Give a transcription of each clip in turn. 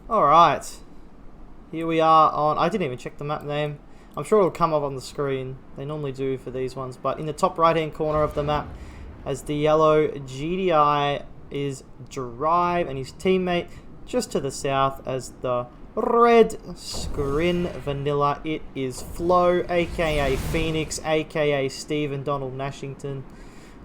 Alright. Here we are on... I didn't even check the map name. I'm sure it'll come up on the screen. They normally do for these ones. But in the top right-hand corner of the map, as the yellow GDI is Drive and his teammate just to the south as the red Scrin Vanilla. It is Flo, aka Phoenix, aka Stephen Donald Nashington.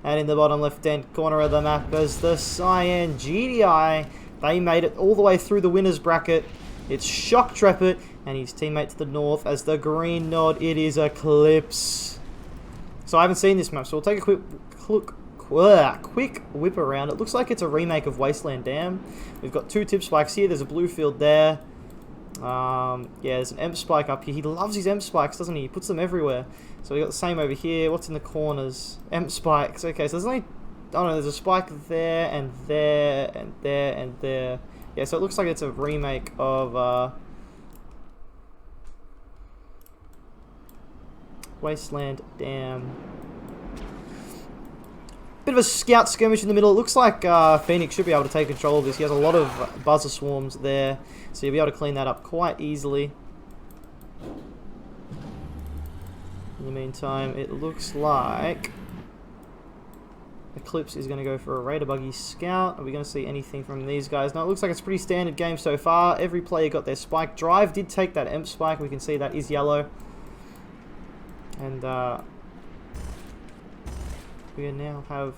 And in the bottom left-hand corner of the map is the Cyan GDI. They made it all the way through the winner's bracket. It's Shock Trepid and his teammate to the north as the green nod. It is Eclipse. So I haven't seen this map, so we'll take a quick whip around. It looks like it's a remake of Wasteland Dam. We've got two tip spikes here. There's a blue field there. Yeah, there's an Emp spike up here. He loves his Emp spikes, doesn't he? He puts them everywhere. So we got the same over here. What's in the corners? Emp spikes. Okay, so there's only... Oh no, there's a spike there and there and there and there. Yeah, so it looks like it's a remake of Wasteland Dam. Bit of a scout skirmish in the middle. It looks like Phoenix should be able to take control of this. He has a lot of buzzer swarms there, so you'll be able to clean that up quite easily. In the meantime, it looks like Eclipse is going to go for a Raider Buggy Scout. Are we going to see anything from these guys? No, it looks like it's a pretty standard game so far. Every player got their spike. Drive did take that Emp spike. We can see that is yellow. And we now have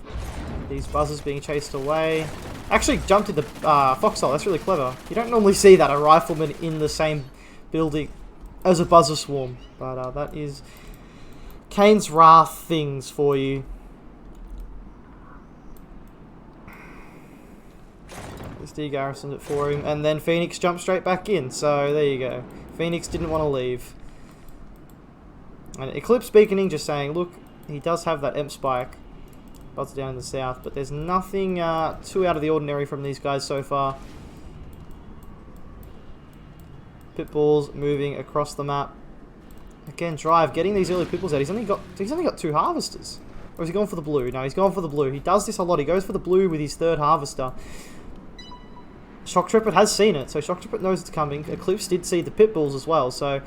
these buzzers being chased away. Actually jumped in the foxhole. That's really clever. You don't normally see that, a rifleman in the same building as a buzzer swarm. But that is Kane's Wrath things for you. This de-garrisoned it for him, and then Phoenix jumped straight back in, so there you go. Phoenix didn't want to leave. And Eclipse beaconing, just saying, look, he does have that Emp spike. Buzzer down in the south, but there's nothing too out of the ordinary from these guys so far. Pitbulls moving across the map. Again, Drive getting these early pitbulls out. He's only got 2 harvesters. Or is he going for the blue? No, he's going for the blue. He does this a lot. He goes for the blue with his 3rd harvester. Shock Trepid has seen it, so Shock Trepid knows it's coming. Eclipse did see the pitbulls as well, so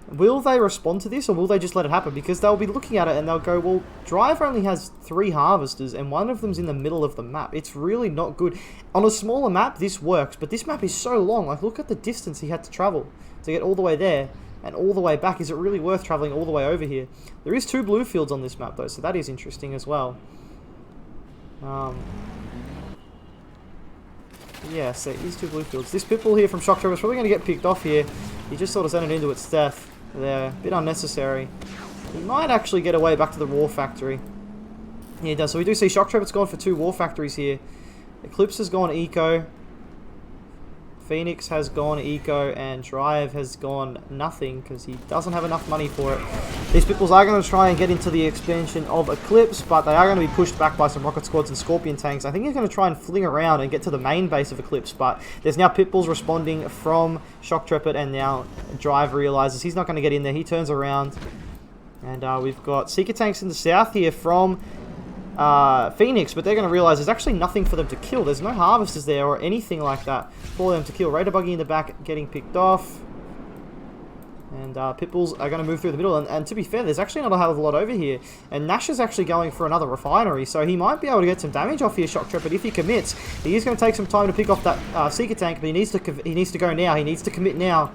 will they respond to this, or will they just let it happen? Because they'll be looking at it and they'll go, well, Drive only has 3 harvesters and one of them's in the middle of the map. It's really not good. On a smaller map, this works, but this map is so long. Like, look at the distance he had to travel to get all the way there and all the way back. Is it really worth traveling all the way over here? There is 2 blue fields on this map, though, so that is interesting as well. Yes, there is 2 blue fields. This pitbull here from Shock Trepid is probably going to get picked off here. He just sort of sent it into its death there. A bit unnecessary. He might actually get away back to the War Factory. Yeah, he does. So we do see Shock Trepid's gone for 2 War Factories here. Eclipse has gone Eco. Phoenix has gone Eco, and Drive has gone nothing because he doesn't have enough money for it. These pitbulls are going to try and get into the expansion of Eclipse, but they are going to be pushed back by some rocket squads and scorpion tanks. I think he's going to try and fling around and get to the main base of Eclipse, but there's now pitbulls responding from Shock Trepid, and now Drive realizes he's not going to get in there. He turns around, and we've got Seeker tanks in the south here from Phoenix, but they're going to realize there's actually nothing for them to kill. There's no harvesters there or anything like that for them to kill. Raider Buggy in the back getting picked off. And pitbulls are going to move through the middle. And to be fair, there's actually not a hell of a lot over here. And Nash is actually going for another refinery, so he might be able to get some damage off here, Shock Trepid, if he commits. He is going to take some time to pick off that Seeker tank, but he needs to go now. He needs to commit now.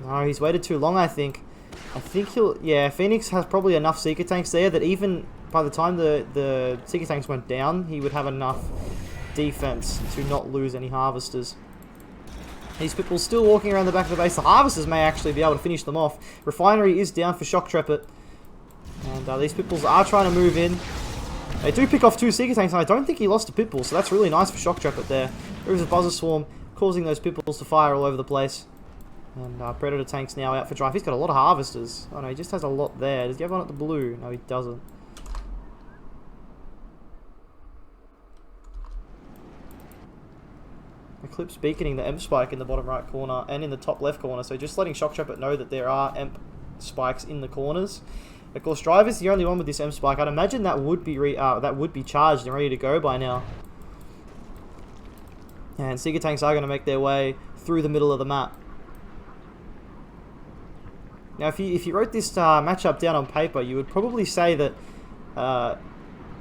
No, he's waited too long, I think. I think he'll... Yeah, Phoenix has probably enough Seeker tanks there that even by the time the Seeker tanks went down, he would have enough defense to not lose any harvesters. These pitbulls still walking around the back of the base. The harvesters may actually be able to finish them off. Refinery is down for Shock Trepid. And these pitbulls are trying to move in. They do pick off 2 Seeker tanks, and I don't think he lost a pitbull, so that's really nice for Shock Trepid there. There is a buzzer swarm causing those pitbulls to fire all over the place. And Predator tank's now out for Drive. He's got a lot of harvesters. Oh no, he just has a lot there. Does he have one at the blue? No, he doesn't. Eclipse beaconing the Emp spike in the bottom right corner and in the top left corner, so just letting Shock Trepid know that there are Emp spikes in the corners. Of course, Drive is the only one with this Emp spike. I'd imagine that would be charged and ready to go by now. And Seeker tanks are going to make their way through the middle of the map. Now, if you wrote this matchup down on paper, you would probably say that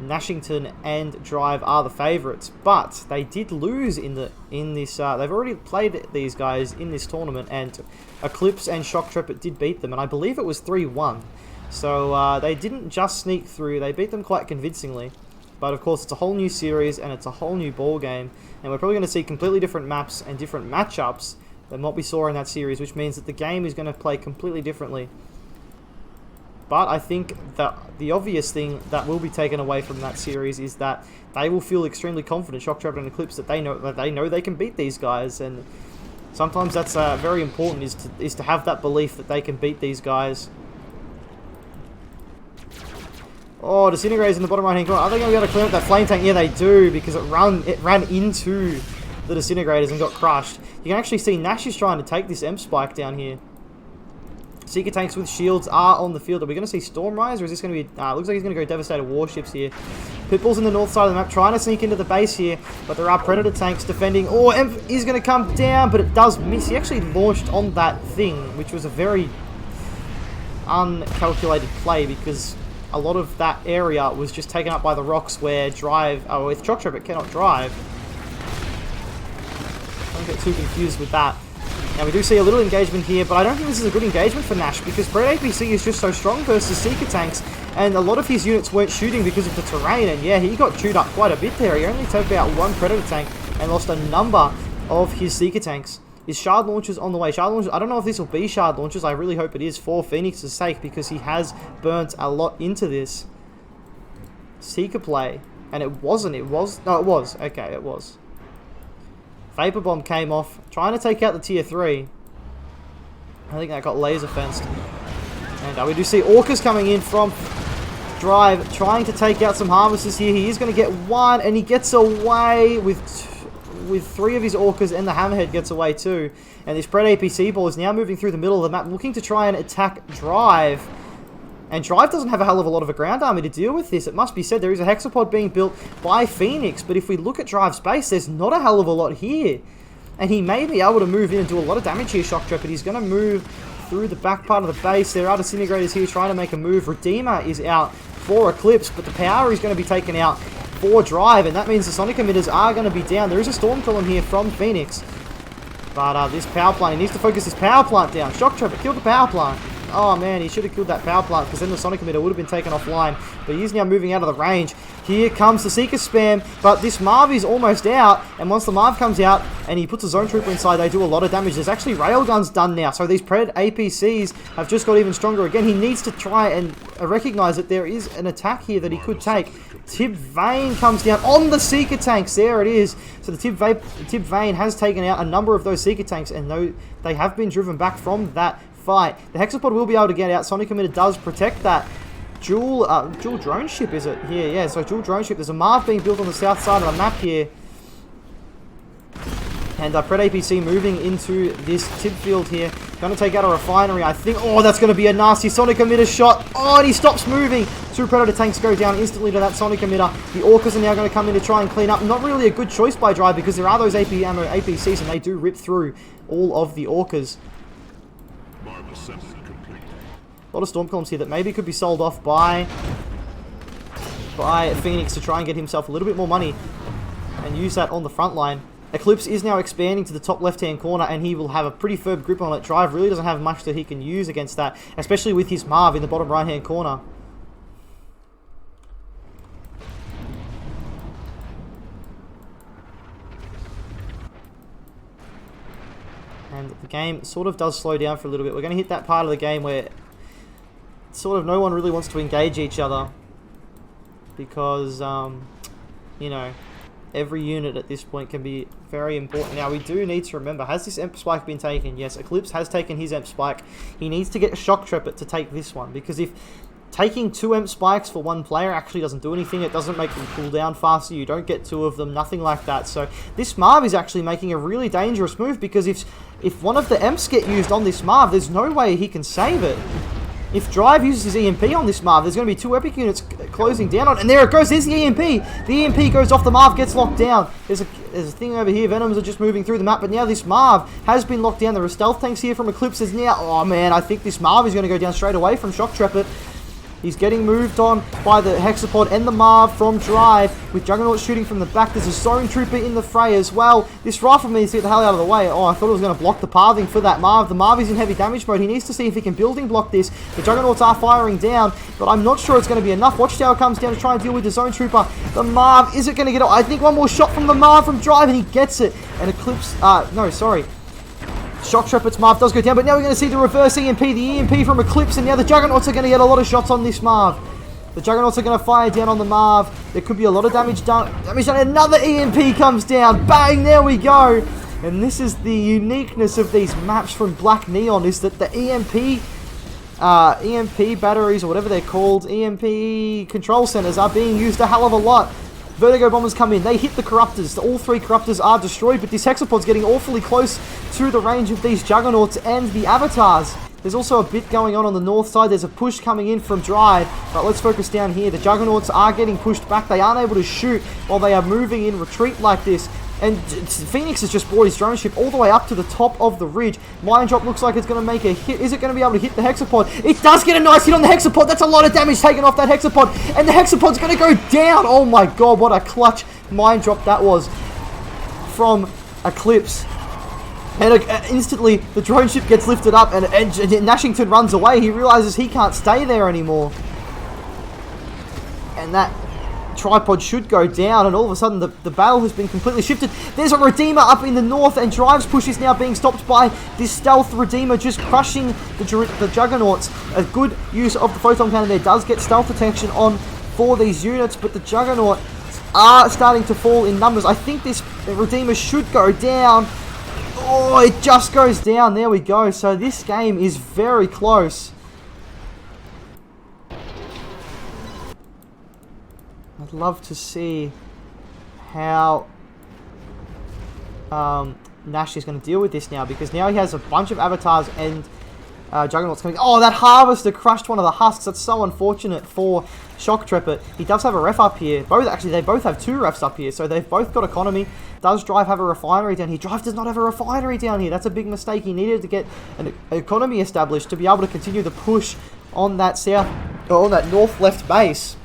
Nashington and Drive are the favourites, but they did lose in this. They've already played these guys in this tournament, and Eclipse and Shock Trepid did beat them, and I believe it was 3-1. So they didn't just sneak through; they beat them quite convincingly. But of course, it's a whole new series and it's a whole new ball game, and we're probably going to see completely different maps and different matchups than what we saw in that series, which means that the game is going to play completely differently. But I think that the obvious thing that will be taken away from that series is that they will feel extremely confident, Shock Trepid and Eclipse, that they know they can beat these guys, and sometimes that's very important, is to have that belief that they can beat these guys. Oh, Disintegrators in the bottom right hand corner. Are they going to be able to clean up that flame tank? Yeah, they do, because it ran into the Disintegrators and got crushed. You can actually see Nash is trying to take this M Spike down here. Seeker tanks with shields are on the field. Are we going to see Storm Rise, or is this going to be... looks like he's going to go Devastator Warships here. Pitbull's in the north side of the map, trying to sneak into the base here, but there are Predator tanks defending. Oh, Emp is going to come down, but it does miss. He actually launched on that thing, which was a very uncalculated play, because a lot of that area was just taken up by the rocks where with Shock Trepid cannot drive. Don't get too confused with that. Now we do see a little engagement here, but I don't think this is a good engagement for Nash, because Pred APC is just so strong versus Seeker tanks, and a lot of his units weren't shooting because of the terrain, and yeah, he got chewed up quite a bit there. He only took out one Predator tank and lost a number of his Seeker tanks. His Shard launchers on the way. Shard launchers, I don't know if this will be Shard launchers. I really hope it is for Phoenix's sake, because he has burnt a lot into this Seeker play. And it wasn't. It was. No, it was. Okay, it was. Vapor Bomb came off, trying to take out the tier 3. I think that got laser fenced. And we do see Orcas coming in from Drive, trying to take out some Harvesters here. He is going to get one, and he gets away with 3 of his Orcas, and the Hammerhead gets away too. And this Pred APC ball is now moving through the middle of the map, looking to try and attack Drive. And Drive doesn't have a hell of a lot of a ground army to deal with this. It must be said, there is a Hexapod being built by Phoenix, but if we look at Drive's base, there's not a hell of a lot here. And he may be able to move in and do a lot of damage here, Shock Trepid. He's going to move through the back part of the base. There are Disintegrators here trying to make a move. Redeemer is out for Eclipse, but the power is going to be taken out for Drive, and that means the Sonic Emitters are going to be down. There is a Storm Column here from Phoenix, but this power plant, he needs to focus his power plant down. Shock Trepid killed the power plant. Oh man, he should have killed that power plant, because then the Sonic Emitter would have been taken offline, but he's now moving out of the range. Here comes the Seeker spam, but this Marv is almost out, and once the Marv comes out and he puts a Zone Trooper inside, they do a lot of damage. There's actually Railguns done now, so these Pred APCs have just got even stronger again. He needs to try and recognize that there is an attack here that he could take. Tib Vane comes down on the Seeker tanks. There it is. So the Tib Vane has taken out a number of those Seeker tanks, and though they have been driven back from that fight, the Hexapod will be able to get out. Sonic Emitter does protect that. Dual drone ship, is it? Yeah, so dual drone ship. There's a Marv being built on the south side of the map here. And Pred APC moving into this tip field here. Going to take out a refinery, I think. Oh, that's going to be a nasty Sonic Emitter shot. Oh, and he stops moving. 2 Predator tanks go down instantly to that Sonic Emitter. The Orcas are now going to come in to try and clean up. Not really a good choice by Drive, because there are those AP ammo APCs, and they do rip through all of the Orcas. A lot of Storm Columns here that maybe could be sold off by Phoenix to try and get himself a little bit more money and use that on the front line. Eclipse is now expanding to the top left-hand corner, and he will have a pretty firm grip on it. Drive really doesn't have much that he can use against that, especially with his Marv in the bottom right-hand corner. And the game sort of does slow down for a little bit. We're going to hit that part of the game where sort of no one really wants to engage each other, because, you know, every unit at this point can be very important. Now, we do need to remember, has this Emp Spike been taken? Yes, Eclipse has taken his Emp Spike. He needs to get Shock Trepid to take this one, because if taking 2 Emp Spikes for one player actually doesn't do anything, it doesn't make them cool down faster, you don't get 2 of them, nothing like that. So this Marv is actually making a really dangerous move, because if one of the Emps get used on this Marv, there's no way he can save it. If Drive uses his EMP on this Marv, there's going to be 2 epic units closing down on, and there it goes, there's the EMP. The EMP goes off, the Marv gets locked down. There's a thing over here, Venoms are just moving through the map, but now this Marv has been locked down. There are stealth tanks here from Eclipses now. Oh man, I think this Marv is going to go down straight away from Shock Trepid. He's getting moved on by the Hexapod and the Marv from Drive, with Juggernaut shooting from the back. There's a Zone Trooper in the fray as well. This Rifleman needs to get the hell out of the way. Oh, I thought it was going to block the pathing for that Marv. The Marv is in heavy damage mode. He needs to see if he can building block this. The Juggernauts are firing down, but I'm not sure it's going to be enough. Watchtower comes down to try and deal with the Zone Trooper. The Marv, is it going to get it? I think one more shot from the Marv from Drive, and he gets it. And Eclipse, Shock Trepid's Marv does go down, but now we're going to see the reverse EMP, the EMP from Eclipse, and now the Juggernauts are going to get a lot of shots on this Marv. The Juggernauts are going to fire down on the Marv. There could be a lot of damage done. Another EMP comes down. Bang, there we go. And this is the uniqueness of these maps from BlackNeon, is that the EMP batteries, or whatever they're called, EMP control centers, are being used a hell of a lot. Vertigo bombers come in, they hit the Corruptors. All 3 Corruptors are destroyed, but this Hexapod's getting awfully close to the range of these Juggernauts and the Avatars. There's also a bit going on the north side. There's a push coming in from Drive, but let's focus down here. The Juggernauts are getting pushed back. They aren't able to shoot while they are moving in retreat like this. And Phoenix has just brought his drone ship all the way up to the top of the ridge. Mine Drop looks like it's going to make a hit. Is it going to be able to hit the Hexapod? It does get a nice hit on the Hexapod. That's a lot of damage taken off that Hexapod. And the Hexapod's going to go down. Oh my god, what a clutch Mine Drop that was from Eclipse. And instantly, the drone ship gets lifted up, and Nashington runs away. He realizes he can't stay there anymore. And that tripod should go down, and all of a sudden the battle has been completely shifted. There's a Redeemer up in the north, and Drive's push is now being stopped by this stealth Redeemer, just crushing the Juggernauts. A good use of the photon cannon there does get stealth detection on for these units, but the Juggernauts are starting to fall in numbers. I think this Redeemer should go down. Oh, it just goes down. There we go. So this game is very close. I'd love to see how Nash is going to deal with this now, because now he has a bunch of Avatars and Juggernauts coming. Oh, that Harvester crushed one of the husks. That's so unfortunate for Shock Trepid. He does have a ref up here. They both have 2 refs up here, so they've both got economy. Does Drive have a refinery down here? Drive does not have a refinery down here. That's a big mistake. He needed to get an economy established to be able to continue the push on that north left base.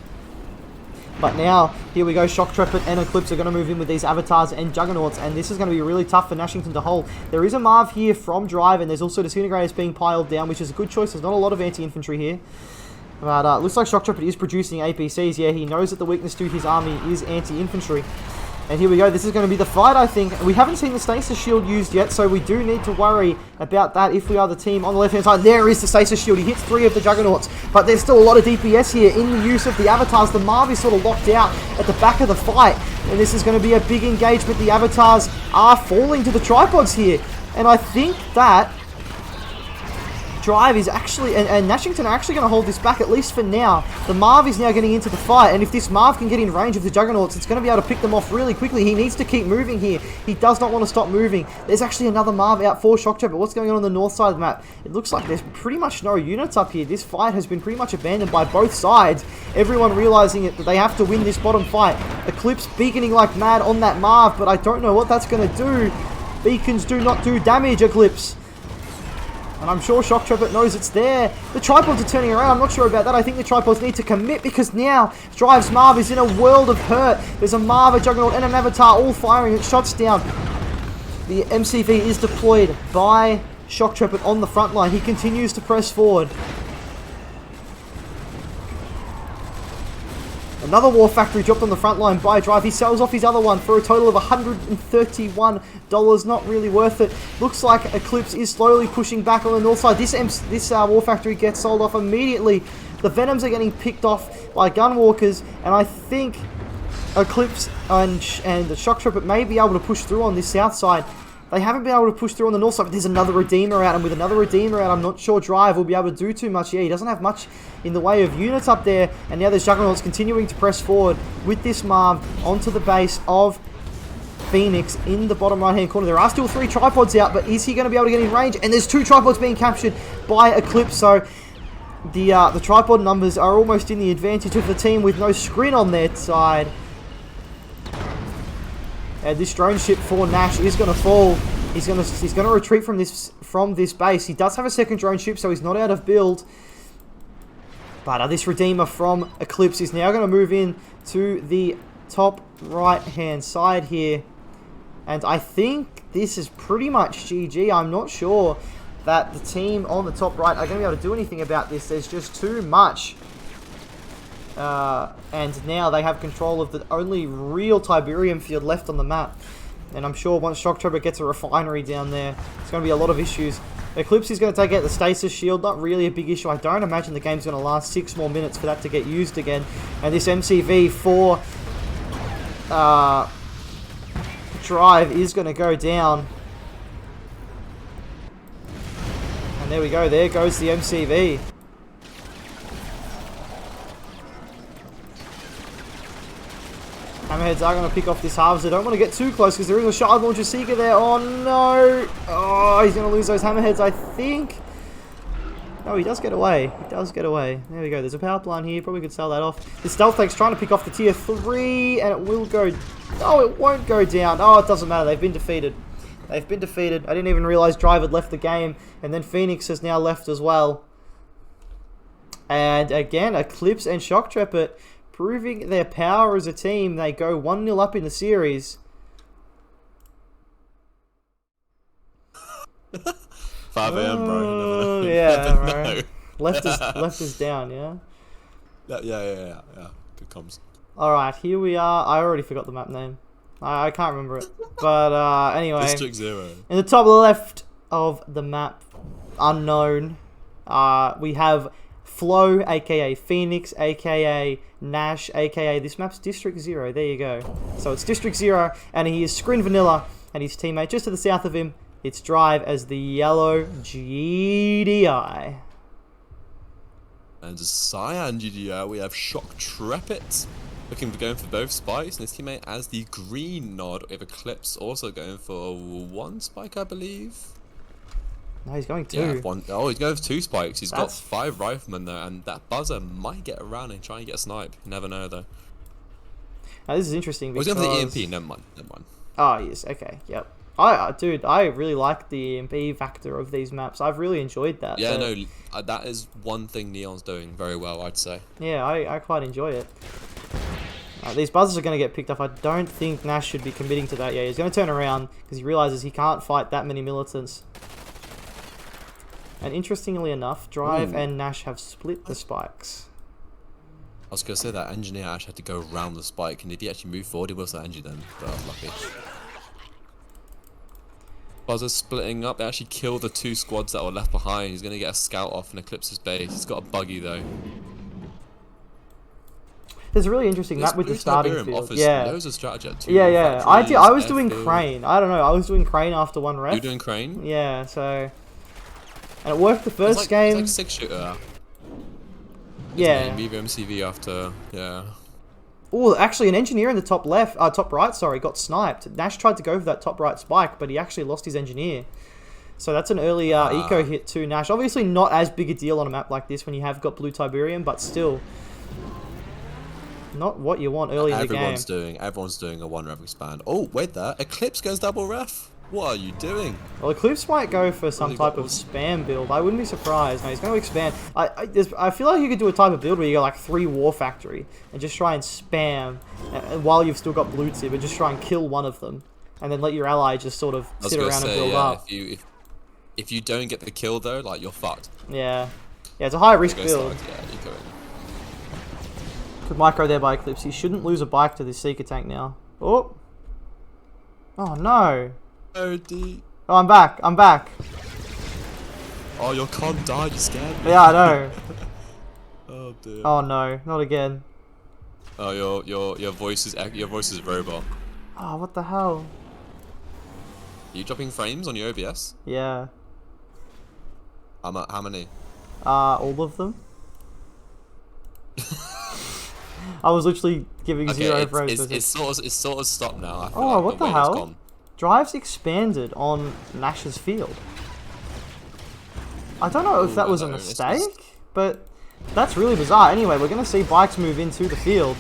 But now, here we go, Shock Trepid and Eclipse are going to move in with these Avatars and Juggernauts, and this is going to be really tough for Nashington to hold. There is a Marv here from Drive, and there's also Disintegrators being piled down, which is a good choice. There's not a lot of anti-infantry here. But looks like Shock Trepid is producing APCs. Yeah, he knows that the weakness to his army is anti-infantry. And here we go, this is going to be the fight, I think. We haven't seen the Stasis Shield used yet, so we do need to worry about that if we are the team on the left-hand side. There is the Stasis Shield. He hits 3 of the Juggernauts, but there's still a lot of DPS here in the use of the Avatars. The Marv is sort of locked out at the back of the fight, and this is going to be a big engagement. The Avatars are falling to the tripods here, and I think that Drive is actually, and Nashington are actually going to hold this back, at least for now. The Marv is now getting into the fight, and if this Marv can get in range of the Juggernauts, it's going to be able to pick them off really quickly. He needs to keep moving here. He does not want to stop moving. There's actually another Marv out for Shock Trepid. What's going on the north side of the map? It looks like there's pretty much no units up here. This fight has been pretty much abandoned by both sides. Everyone realizing that they have to win this bottom fight. Eclipse beaconing like mad on that Marv, but I don't know what that's going to do. Beacons do not do damage, Eclipse. And I'm sure Shock Trepid knows it's there. The tripods are turning around. I'm not sure about that. I think the tripods need to commit, because now Drive's Marv is in a world of hurt. There's a Marv, a Juggernaut, and an Avatar all firing. It shots down. The MCV is deployed by Shock Trepid on the front line. He continues to press forward. Another War Factory dropped on the front line by Drive. He sells off his other one for a total of $131. Not really worth it. Looks like Eclipse is slowly pushing back on the north side. This War Factory gets sold off immediately. The Venoms are getting picked off by Gunwalkers, and I think Eclipse and the Shock Trepid may be able to push through on this south side. They haven't been able to push through on the north side, but there's another Redeemer out, and with another Redeemer out, I'm not sure Drive will be able to do too much. Yeah, he doesn't have much in the way of units up there, and now there's Juggernauts continuing to press forward with this Marv onto the base of Phoenix in the bottom right-hand corner. There are still 3 tripods out, but is he going to be able to get in range? And there's 2 tripods being captured by Eclipse, so the tripod numbers are almost in the advantage of the team with no screen on their side. And this drone ship for Nash is going to fall. He's going to retreat from this base. He does have a second drone ship, so he's not out of build. But this Redeemer from Eclipse is now going to move in to the top right-hand side here. And I think this is pretty much GG. I'm not sure that the team on the top right are going to be able to do anything about this. There's just too much. And now they have control of the only real Tiberium field left on the map. And I'm sure once Shock Trooper gets a refinery down there, it's going to be a lot of issues. Eclipse is going to take out the stasis shield. Not really a big issue. I don't imagine the game's going to last 6 more minutes for that to get used again. And this MCV for Drive is going to go down. And there we go. There goes the MCV. Hammerheads are going to pick off this Harvester. Don't want to get too close because there is a Shard Launcher Seeker there. Oh no! Oh, he's going to lose those Hammerheads, I think. No, he does get away. He does get away. There we go. There's a power plant here. Probably could sell that off. The Stealth Tank's trying to pick off the tier 3, and it will go... Oh, it won't go down. Oh, it doesn't matter. They've been defeated. They've been defeated. I didn't even realize Drive had left the game, and then Phoenix has now left as well. And again, Eclipse and Shock Trooper proving their power as a team. They go 1-0 up in the series. 5 AM, bro. Yeah, bro. Left is down, yeah? Yeah. Good comms. Alright, here we are. I already forgot the map name. I can't remember it. But anyway. District 0. In the top left of the map, unknown, we have Flo, aka Phoenix, aka Nash, aka this map's District 0. There you go. So it's District 0, and he is Screen Vanilla, and his teammate just to the south of him, it's Drive as the yellow GDI. And as Cyan GDI, we have Shock Trepet looking for going for both spikes, and his teammate as the green nod. We have Eclipse also going for 1 spike, I believe. No, he's going 2. Yeah, he's going for 2 spikes. He's got 5 riflemen there, and that buzzer might get around and try and get a snipe. You never know, though. Now, this is interesting because... he's going for the EMP. Never mind. Oh, yes. Okay. Yep. Dude, I really like the EMP factor of these maps. I've really enjoyed that. Yeah, no, that is one thing Neon's doing very well, I'd say. Yeah, I quite enjoy it. These buzzers are going to get picked up. I don't think Nash should be committing to that. Yeah, he's going to turn around because he realizes he can't fight that many militants. And interestingly enough, Drive and Nash have split the spikes. I was going to say that engineer actually had to go around the spike, and if he actually moved forward, he was that engineer then, but I was lucky. Buzzer splitting up. They actually killed the 2 squads that were left behind. He's going to get a scout off and Eclipse's base. He's got a buggy though. There's a really interesting map with the starting field. Yeah. Loads of strategy at 2 yeah. I was doing field. Crane. I don't know. I was doing Crane after 1 ref. You doing Crane? Yeah. So, and it worked the first game. It's like 6-shooter. Yeah. Maybe MCV after. Yeah. Oh, actually, an engineer in the top right, sorry, got sniped. Nash tried to go for that top right spike, but he actually lost his engineer. So that's an early eco hit to Nash. Obviously not as big a deal on a map like this when you have got blue Tiberium, but still not what you want early in the game. Everyone's doing a 1 ref expand. Oh, wait there. Eclipse goes double ref. What are you doing? Well, Eclipse might go for some type of spam build. I wouldn't be surprised. No, he's going to expand. I feel like you could do a type of build where you go like 3 War Factory and just try and spam while you've still got blue tip, but just try and kill one of them and then let your ally just sort of sit around and build up. If you don't get the kill though, like you're fucked. Yeah. Yeah, it's a high risk build. Yeah, you go in. Good micro there by Eclipse. He shouldn't lose a bike to this Seeker tank now. Oh. Oh no. Oh, deep. Oh, I'm back. I'm back. Oh, your con died. You scared me. Yeah, I know. Oh dear. Oh no, not again. Oh, your voice is robot. Oh, what the hell? Are you dropping frames on your OBS? Yeah. How many? All of them. I was literally giving 0 frames. It's sort of stopped now. Oh, what the hell? Drive's expanded on Nash's field. I don't know if that was a mistake, but That's really bizarre. Anyway, we're going to see bikes move into the field.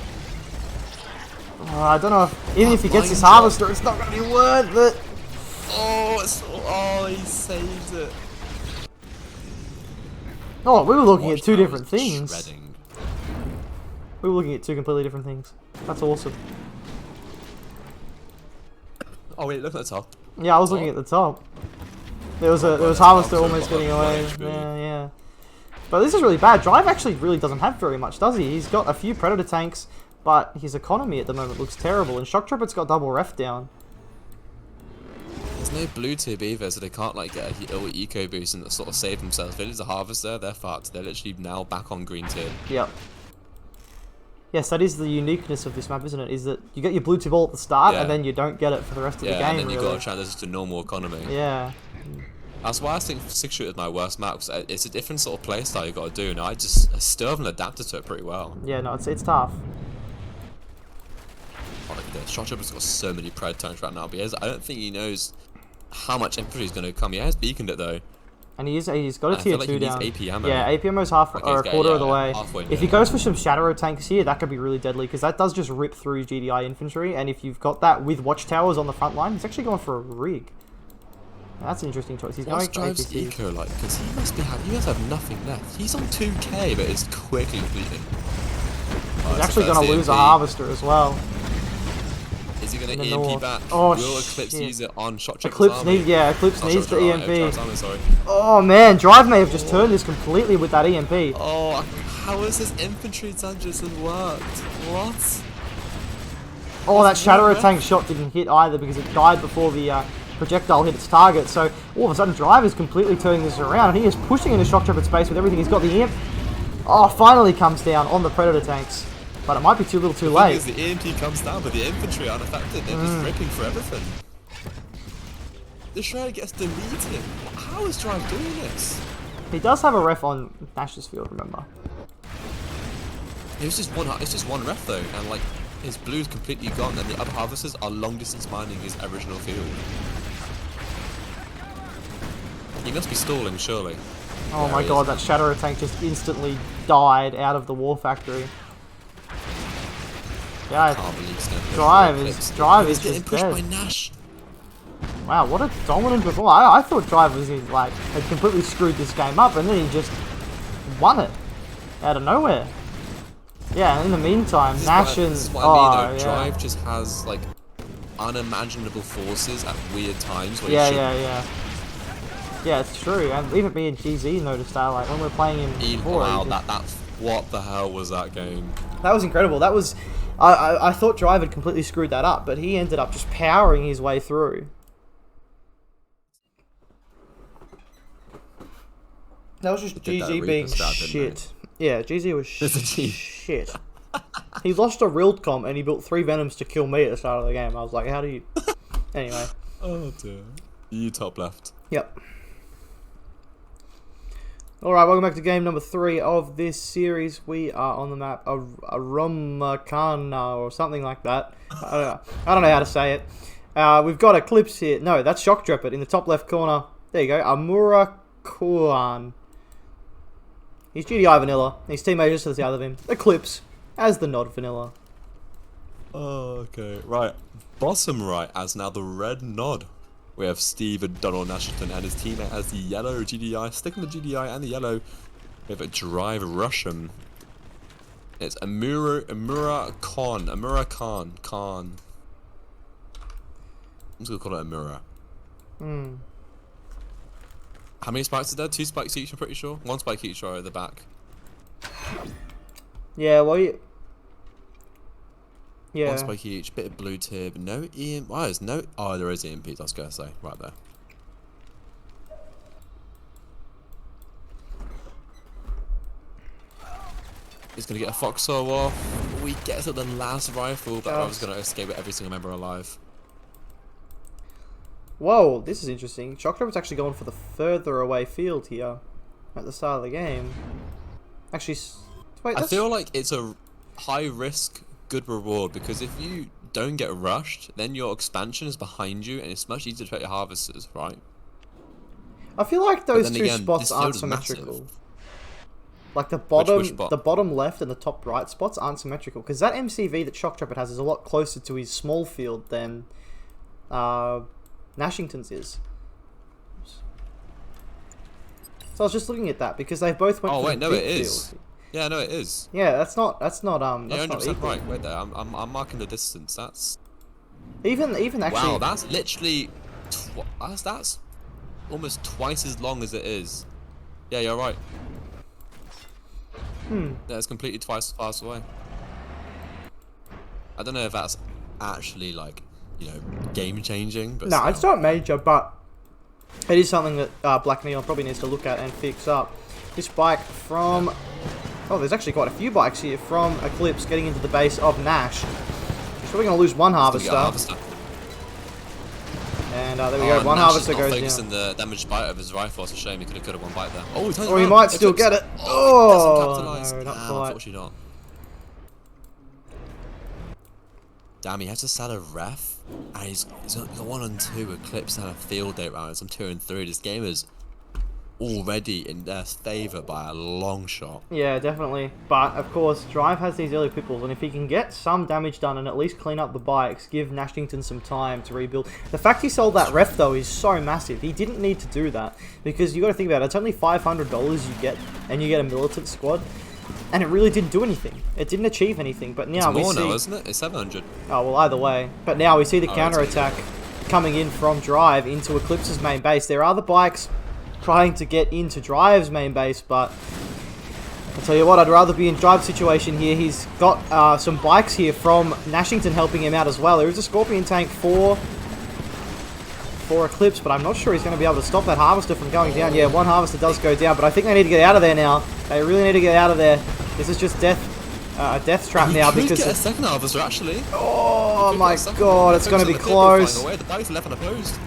I don't know if, even if he gets his harvester, it's not going to be worth it. Oh, he saved it. Oh, we were looking Watch at two that, different things. shredding. We were looking at two completely different things. That's awesome. Oh wait, look at the top. Yeah, I was looking at the top. There was harvester almost getting away. Yeah. But this is really bad. Drive actually really doesn't have very much, does he? He's got a few predator tanks, but his economy at the moment looks terrible. And Shock Trooper's got double ref down. There's no blue tube either, so they can't like get a little eco boost and sort of save themselves. If there's a harvester, they're fucked. They're literally now back on green tube. Yep. Yes, that is the uniqueness of this map, isn't it? Is that you get your blue tube all at the start, and then you don't get it for the rest of the game. Yeah, and then really. you got to transition to normal economy. Yeah. That's why I think 6 shooter is my worst map. Cause it's a different sort of playstyle you got to do, and I still haven't adapted to it pretty well. Yeah, no, it's tough. Oh, look at this. Shock Trooper's got so many pred tanks right now, but I don't think he knows how much infantry is going to come. He has beaconed it though. And he's got a tier 2 down. AP ammo. Yeah, AP ammo's half or a quarter of the way. If he goes for some shadow tanks here, that could be really deadly because that does just rip through GDI infantry. And if you've got that with watchtowers on the front line, he's actually going for a rig. Now, that's an interesting choice. He's What's going Drive's APCs. eco like? Because he must have nothing left. He's on 2k, but it's quickly depleting. He's actually going to lose a harvester as well. Is he going to EMP back? Oh, Will Eclipse shit. use it on Shock Trooper's Eclipse army? Eclipse needs the EMP. Army, sorry. Oh man, Drive may have just turned this completely with that EMP. Oh, how has this infantry dungeon worked? What? Oh, that shadow tank shot didn't hit either because it died before the projectile hit its target. So all of a sudden, Drive is completely turning this around, and he is pushing into Shock Trooper space with everything. He's got the EMP. Oh, finally comes down on the Predator tanks. But it might be too little too late. The EMP comes down, but the infantry aren't affected. They're just ripping for everything. The shred gets deleted. How is Drive doing this? He does have a ref on Nash's field, remember? It's just one ref though, and like his blue's completely gone, and the other harvesters are long distance mining his original field. He must be stalling, surely. Oh my god, that shadow tank just instantly died out of the war factory. Yeah, Drive is getting just pushed dead. by Nash. Wow, what a dominant performance. I thought Drive was like had completely screwed this game up, and then he just won it out of nowhere. Yeah, and in the meantime, Nash and Drive just has like unimaginable forces at weird times. Where yeah, it's true. And even me and GZ noticed that, like when we're playing him before. Wow, that's what the hell was that game? That was incredible. That was. I thought Drive had completely screwed that up, but he ended up just powering his way through. That was just GZ being shit. Yeah, GZ was shit. He lost a real comp and he built 3 Venoms to kill me at the start of the game. I was like, how do you... Anyway. Oh dear. You top left. Yep. Alright, welcome back to game number 3 of this series. We are on the map Aromakana or something like that. I don't know how to say it. We've got Eclipse here. No, that's Shock Trooper in the top left corner. There you go. Amurakuan. He's GDI vanilla. His teammate just to the south of him. Eclipse as the nod vanilla. Oh, okay. Right. Bottom right as now the red nod. We have Steve and Donald Nashington and his teammate as the yellow GDI. Sticking the GDI and the yellow. We have a Drive Russian. It's Amura Khan. Khan. I'm just gonna call it Amura. How many spikes are there? 2 spikes each, I'm pretty sure. 1 spike each right at the back. Yeah, well, yeah. 1 spike each, bit of blue tip, no EMP. Why is no? Oh, there is EMPs. I was gonna say right there. He's gonna get a foxhole off. We get to the last rifle, but I was gonna escape with every single member alive. Whoa, this is interesting. Shock Trooper's actually going for the further away field here at the start of the game. Actually, wait. I feel like it's a high risk, good reward because if you don't get rushed, then your expansion is behind you, and it's much easier to put your harvesters, right? I feel like those two spots aren't symmetrical. Like the Which bot? bottom left and the top right spots aren't symmetrical because that MCV that Shock Trapper has is a lot closer to his small field than Nashington's is. So I was just looking at that because they both went. Oh for wait, the no, big it is. field. Yeah, no, it is. Yeah, that's not You're that's 100% not equal. right. Wait there, I'm marking the distance. That's Even actually. wow. That's literally that's almost twice as long as it is. Yeah, you're right. Yeah, it's completely twice as fast away. I don't know if that's actually like, you know, game changing, but No, still. it's not major, but it is something that BlackNeon probably needs to look at and fix up. This bike from... Oh, there's actually quite a few bikes here from Eclipse getting into the base of Nash. He's probably going to lose one harvester. And there we go, one Nash harvester is not goes focusing down. the damaged bite of his rifle. It's a shame, he could have one bite there. Oh, he Or he might still get it. Oh, no, not Nah, quite. unfortunately not. Damn, he has to sell a ref, and he's got 1 and 2 Eclipse and a field day rounds. I'm 2 and 3. This game is already in their favour by a long shot. Yeah, definitely. But, of course, Drive has these early pipples, and if he can get some damage done and at least clean up the bikes, give Nashington some time to rebuild. The fact he sold that ref, though, is so massive. He didn't need to do that, because you got to think about it. It's only $500 you get, and you get a militant squad, and it really didn't do anything. It didn't achieve anything, but now It's more we see... now, isn't it? It's 700. Oh, well, either way. But now we see the counter-attack okay. coming in from Drive into Eclipse's main base. There are the bikes trying to get into Drive's main base, but I'll tell you what, I'd rather be in Drive's situation here. He's got some bikes here from Nashington helping him out as well. There is a Scorpion tank for Eclipse, but I'm not sure he's going to be able to stop that harvester from going down. Yeah, one harvester does go down, but I think they need to get out of there now. They really need to get out of there. This is just death, a death trap now because... He could get a second harvester, actually. Oh my god, it's going to be close. The bike's left unopposed.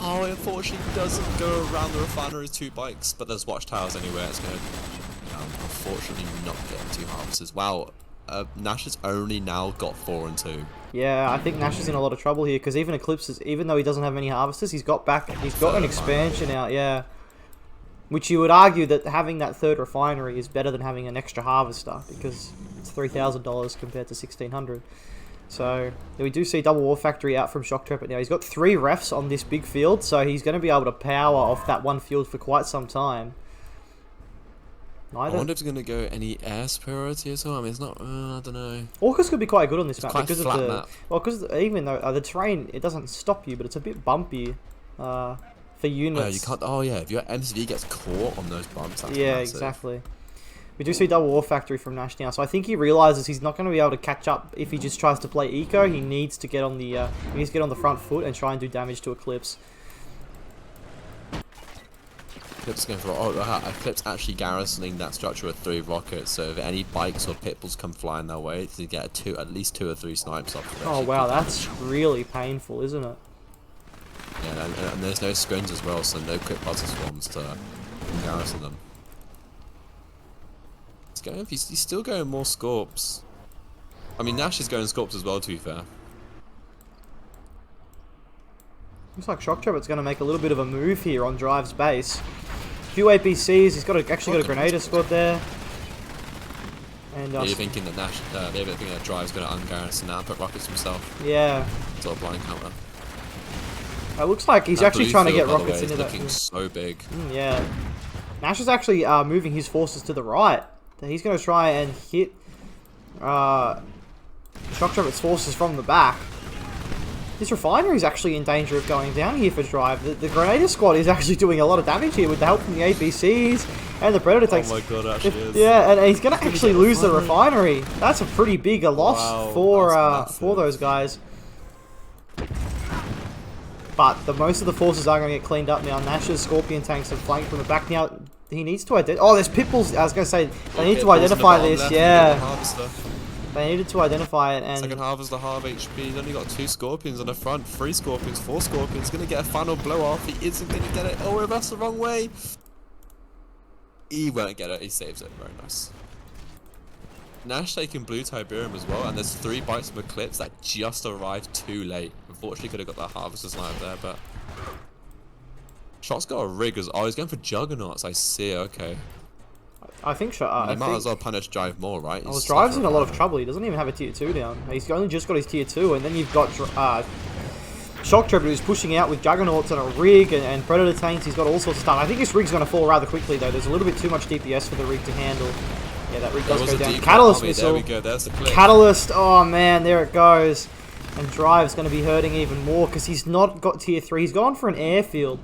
Oh, unfortunately doesn't go around the refinery's 2 bikes, but there's watchtowers anywhere. It's going to unfortunately not get 2 harvesters. Wow, Nash has only now got 4 and 2. Yeah, I think Nash is in a lot of trouble here because even Eclipse, even though he doesn't have many harvesters, he's got an expansion out, yeah. Which you would argue that having that third refinery is better than having an extra harvester because it's $3,000 compared to $1,600. So we do see Double War Factory out from Shock Trapper now. He's got 3 refs on this big field, so he's going to be able to power off that one field for quite some time. I wonder if it's going to go any air superiority as well. I mean, it's not. I don't know. Orcas could be quite good on this map quite because of flat the map. well, because even though the terrain it doesn't stop you, but it's a bit bumpy for units. Oh, you can't. Oh yeah, if your MCV gets caught on those bumps, that's yeah, massive. exactly. We do see Double War Factory from Nash now, so I think he realizes he's not going to be able to catch up if he just tries to play eco. He needs to get on the on the front foot and try and do damage to Eclipse. Eclipse going for Eclipse actually garrisoning that structure with 3 rockets. So if any bikes or pitbulls come flying their way, to get at least 2 or 3 snipes off. Oh wow, that's really painful, isn't it? Yeah, and there's no screens as well, so no quick buzzer swarms to garrison them. He's still going more Scorps. I mean, Nash is going Scorps as well, to be fair. Looks like Shock Trapper's going to make a little bit of a move here on Drive's base. Few APCs, he's actually got a Grenadier squad there. And you're thinking that Nash, they're thinking that Drive's going to ungarrison now and put rockets himself. Yeah. Sort of blind counter. It looks like he's actually trying to get rockets into that. Looking so big. Yeah. Nash is actually moving his forces to the right. He's going to try and hit Shock Trapper's forces from the back. This refinery is actually in danger of going down here for Drive. The Grenadier squad is actually doing a lot of damage here with the help from the APCs and the Predator tanks. Oh my god, actually is. Yeah, and he's going to actually lose the refinery. That's a pretty big loss for those guys. But most of the forces are going to get cleaned up now. Nash's Scorpion tanks are flanked from the back now. He needs to identify. Oh, there's pitbulls. I was going to say they need to identify this. Yeah, they needed to identify it. And second harvester, half HP. He's only got 2 Scorpions on the front, 3 Scorpions, 4 Scorpions. Going to get a final blow off. He isn't going to get it. Oh, that's the wrong way. He won't get it. He saves it. Very nice. Nash taking blue Tiberium as well, and there's 3 bites from Eclipse that just arrived too late. Unfortunately, could have got that harvester's line there, but Shot's got a rig as oh, he's going for Juggernauts. I see. Okay. I think so. You might as well punish Drive more, right? Well, Drive's in a lot of trouble. He doesn't even have a tier 2 down. He's only just got his tier 2, and then you've got Shock Trooper who's pushing out with Juggernauts and a rig and Predator tanks. He's got all sorts of stuff. I think this rig's going to fall rather quickly, though. There's a little bit too much DPS for the rig to handle. Yeah, that rig does go down. Catalyst missile. There we go. There's the clip. Catalyst. Oh, man. There it goes. And Drive's going to be hurting even more because he's not got tier 3. He's gone for an airfield.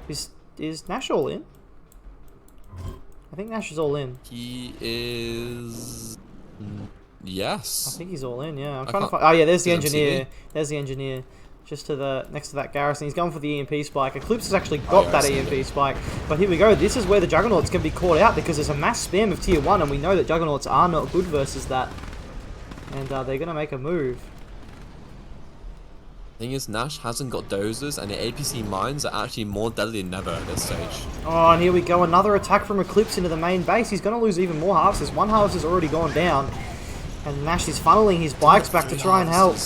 Is Nash all in? I think Nash is all in. He is... Yes. I think he's all in, yeah. I'm trying to find... Oh, yeah, there's the engineer. There's the engineer. Just to the... Next to that garrison. He's going for the EMP spike. Eclipse has actually got that EMP spike. But here we go. This is where the Juggernauts can be caught out because there's a mass spam of tier 1 and we know that Juggernauts are not good versus that. And they're going to make a move. Thing is, Nash hasn't got dozers, and the APC mines are actually more deadly than ever at this stage. Oh, and here we go. Another attack from Eclipse into the main base. He's going to lose even more harvesters. One harvester's already gone down. And Nash is funneling his bikes back to try and help.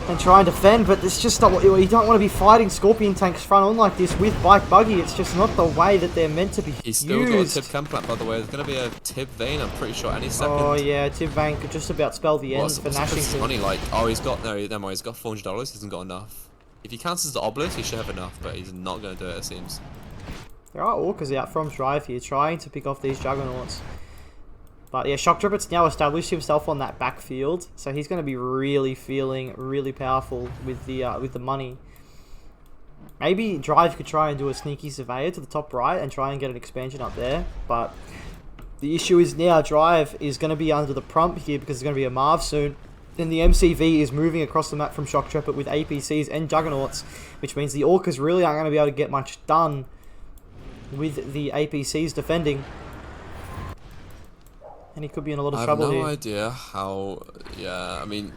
And try and defend, but it's just not what you don't want to be fighting Scorpion tanks front on like this with bike buggy. It's just not the way that they're meant to be He's still got a tip camp plant, by the way. There's going to be a tip vein, I'm pretty sure, any second. Oh yeah, tip vein could just about spell the end for Nashington. Money, like, oh, he's got, no, never mind, he's got $400, he hasn't got enough. If he cancels the obelisk, he should have enough, but he's not going to do it, it seems. There are orcas out from Drive here, trying to pick off these Juggernauts. But yeah, Shock Trooper's now established himself on that backfield, so he's going to be really feeling really powerful with the money. Maybe Drive could try and do a sneaky surveyor to the top right and try and get an expansion up there, but the issue is now Drive is going to be under the prompt here because there's going to be a Marv soon. Then the MCV is moving across the map from Shock Trooper with APCs and Juggernauts, which means the Orcas really aren't going to be able to get much done with the APCs defending. And he could be in a lot of trouble here. I have no idea how... Yeah, I mean...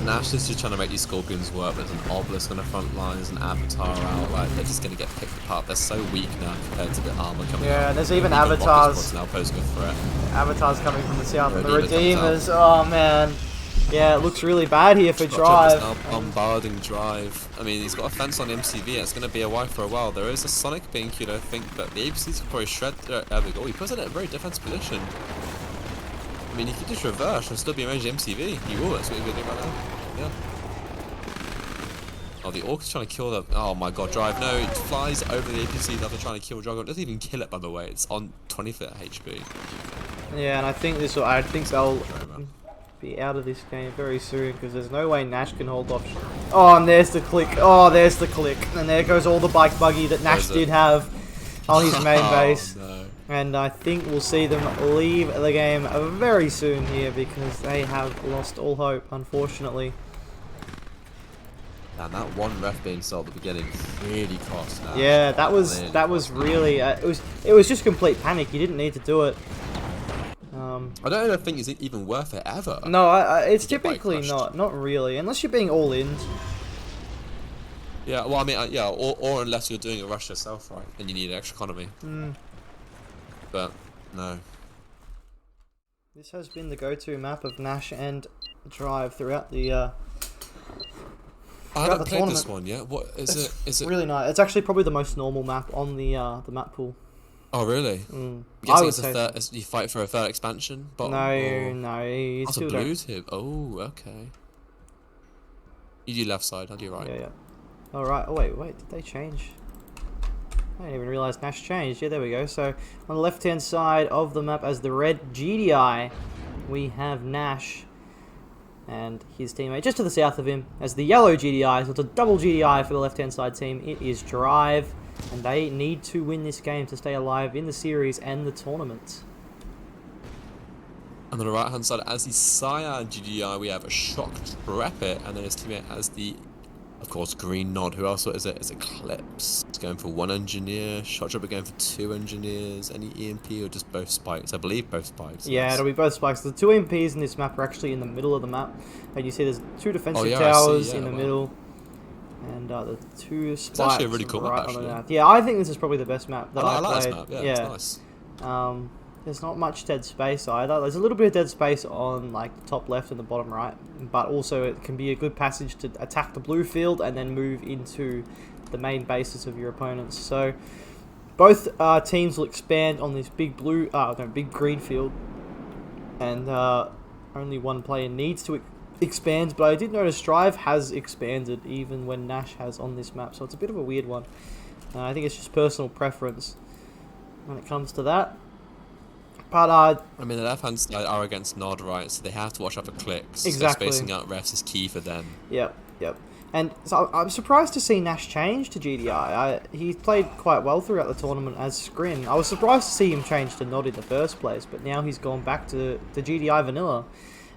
Nash is just trying to make these Scorpions work. There's an obelisk on the front line, there's an Avatar out. Like, they're just going to get picked apart. They're so weak now compared to the armor coming out. Yeah, there's even Avatars. Now posing a threat. Avatars coming from the south. The Redeemers. Oh, man. Yeah, it looks really bad here for Drive. Now bombarding Drive. I mean, he's got a fence on the MCV. It's going to be a wipe for a while. There is a Sonic Pink, you know, think, but the APCs could probably shred... There we go. He puts it in a very defensive position. I mean, he could just reverse and still be in range of MCV. He will, that's what he's going to do right now. Yeah. Oh, the Orc is trying to kill the... Oh my god, Drive. No, it flies over the APC after trying to kill Juggernaut. It doesn't even kill it, by the way. It's on 20 HP. Yeah, and I think they'll be out of this game very soon because there's no way Nash can hold off. Oh, and there's the click. Oh, there's the click. And there goes all the bike buggy that Nash did have on his main base. No. And I think we'll see them leave the game very soon here because they have lost all hope, unfortunately. And that one ref being sold at the beginning really cost Nash. Yeah, that was really it was just complete panic. You didn't need to do it. I don't even think it's even worth it ever. No, it's typically not really, unless you're being all in. Yeah, well, I mean, yeah, or unless you're doing a rush yourself, right, and you need extra economy. But no. This has been the go-to map of Nash and Drive throughout the. I haven't played this one yet. What is it? Is it really nice? It's actually probably the most normal map on the map pool. Oh really? I would say you fight for a third expansion. But no. You that's still a blue tip. Oh, okay. You do left side. I do right. Yeah. All right. Oh wait. Did they change? I didn't even realize Nash changed. Yeah, there we go. So on the left-hand side of the map, as the red GDI, we have Nash and his teammate just to the south of him. As the yellow GDI, so it's a double GDI for the left-hand side team. It is Drive, and they need to win this game to stay alive in the series and the tournament. And on the right-hand side, as the Cyan GDI, we have a Shock Trepid, and then his teammate has the, of course, green nod. Who else is it? It's Eclipse. It's going for one engineer. Shock Trepid going for two engineers. Any EMP or just both spikes? I believe both spikes. Yeah, it'll be both spikes. The two EMPs in this map are actually in the middle of the map. And you see there's two defensive towers in the middle. And the two spikes. It's actually a really cool map, actually. Yeah, I think this is probably the best map that I've like played. This map. Yeah, it's nice. There's not much dead space either. There's a little bit of dead space on like the top left and the bottom right, but also it can be a good passage to attack the blue field and then move into the main bases of your opponents. So both teams will expand on this big blue, no, big green field, and only one player needs to expand. But I did notice Drive has expanded even when Nash has on this map, so it's a bit of a weird one. I think it's just personal preference when it comes to that. But I mean, the left-hand side are against Nod, right? So they have to watch out for clicks. Exactly. So spacing out refs is key for them. Yep. And so I'm surprised to see Nash change to GDI. He played quite well throughout the tournament as Scrin. I was surprised to see him change to Nod in the first place, but now he's gone back to GDI vanilla.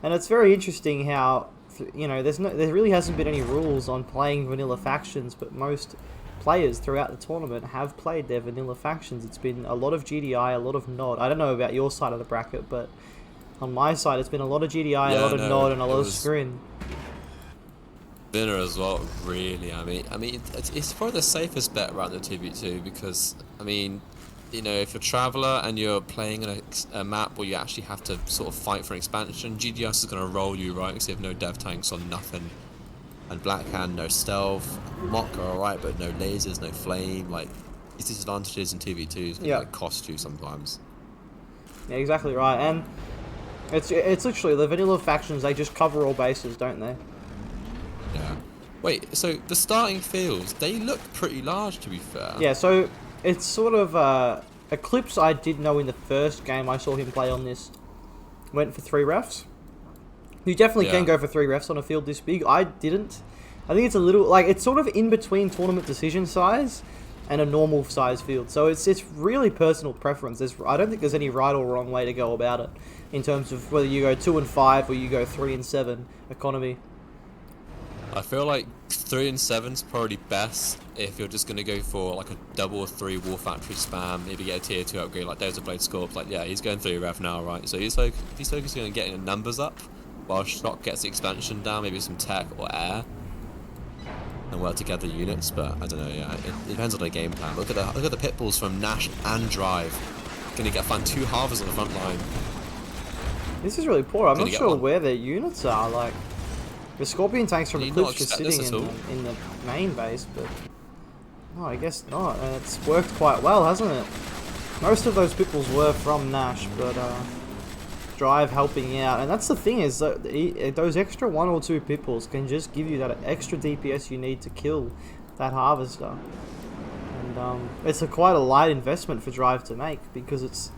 And it's very interesting how, you know, there really hasn't been any rules on playing vanilla factions, but most players throughout the tournament have played their vanilla factions. It's been a lot of GDI, a lot of Nod. I don't know about your side of the bracket, but on my side it's been a lot of GDI, a lot of Nod, and a lot of Scrin. Vanilla as well, really. I mean, it's probably the safest bet around the 2v2 because, I mean, you know, if you're a Traveller and you're playing in a map where you actually have to sort of fight for an expansion, GDS is going to roll you, right, because you have no dev tanks on nothing. And BlackNeon, no stealth. Mock are alright, but no lasers, no flame. Like, these disadvantages in 2v2s can like, cost you sometimes. Yeah, exactly right. And it's literally the vanilla factions, they just cover all bases, don't they? Yeah. Wait, so the starting fields, they look pretty large, to be fair. Yeah, so it's sort of Eclipse. I did know in the first game I saw him play on this, went for 3 refs. You definitely can go for 3 refs on a field this big. I didn't. I think it's a little, like, it's sort of in between tournament decision size and a normal size field. So it's really personal preference. I don't think there's any right or wrong way to go about it in terms of whether you go 2 and 5 or you go 3 and 7 economy. I feel like 3 and 7's probably best if you're just going to go for like a double or 3 War Factory spam, maybe get a tier 2 upgrade like Desert Blade Scorp. Like, yeah, he's going 3 ref now, right? So he's focusing on getting the numbers up while Shock gets the expansion down, maybe some tech or air, and work together units. But I don't know, yeah, it depends on the game plan. Look at the pitbulls from Nash and Drive. Gonna find 2 halvers on the front line. This is really poor. I'm not sure where their units are. Like, the Scorpion tanks from Eclipse just sitting in the main base, but no, I guess not. And it's worked quite well, hasn't it? Most of those pitbulls were from Nash, but Drive helping out. And that's the thing, is that those extra 1 or 2 pitbulls can just give you that extra DPS you need to kill that harvester. And it's quite a light investment for Drive to make, because it's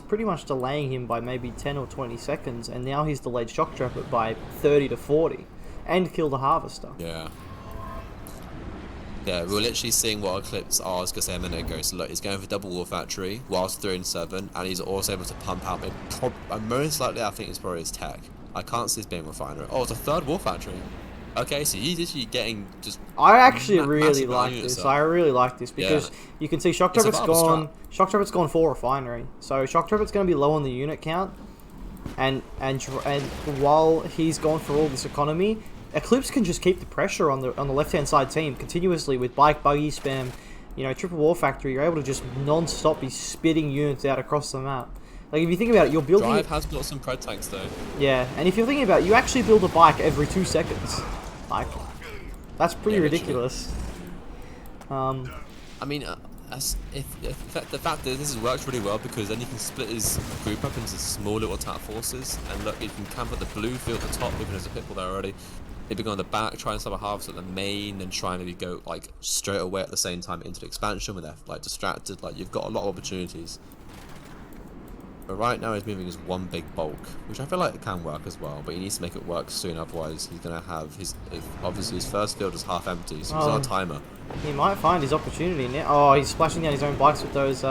pretty much delaying him by maybe 10 or 20 seconds, and now he's delayed Shock Trap it by 30 to 40 and killed the harvester. Yeah, we're literally seeing what Eclipse are going to say a minute ago. So look, he's going for double War Factory whilst 3 and 7, and he's also able to pump out, most likely I think it's probably his tech. I can't see this being refinery. Oh, it's a 3rd War Factory. Okay, so he's literally getting just... I actually really like this. I really like this because you can see Shock Trapper's gone. Shock Trapper's gone for refinery, so Shock Trapper's going to be low on the unit count, and while he's gone for all this economy, Eclipse can just keep the pressure on the left-hand side team continuously with bike buggy spam. You know, triple War Factory. You're able to just non-stop be spitting units out across the map. Like, if you think about it, you're building... Drive has got some pred tanks, though. Yeah, and if you're thinking about it, you actually build a bike every 2 seconds. Like, that's pretty ridiculous. I mean, the fact that this has worked really well, because then you can split his group up into small little attack forces, and look, you can camp at the blue field at the top, even there's a pitbull there already. Maybe go on the back, try and stop a harvest at the main, and try and maybe go like straight away at the same time into the expansion when they're like distracted. Like, you've got a lot of opportunities. But right now he's moving his 1 big bulk, which I feel like it can work as well, but he needs to make it work soon, otherwise he's going to have obviously his first field is half empty, so he's on a timer. He might find his opportunity now. Oh, he's splashing down his own bikes with those,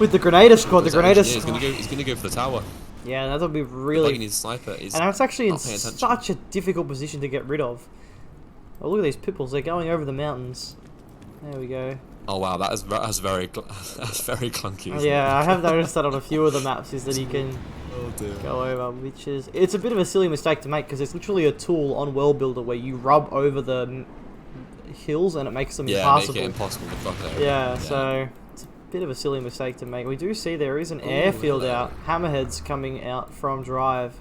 with the Grenadier squad. The Grenadier squad. He's going to go for the tower. Yeah, that'll be really... He needs a sniper. And it's actually in such a difficult position to get rid of. Oh, look at these pitbulls. They're going over the mountains. There we go. Oh wow, that's very clunky. Yeah, I have noticed that on a few of the maps, is that he can go over, which is... It's a bit of a silly mistake to make, because it's literally a tool on World Builder where you rub over the hills and it makes them impassable. Yeah, make it impossible to cross over. Yeah, so it's a bit of a silly mistake to make. We do see there is an airfield out. Hammerheads coming out from Drive.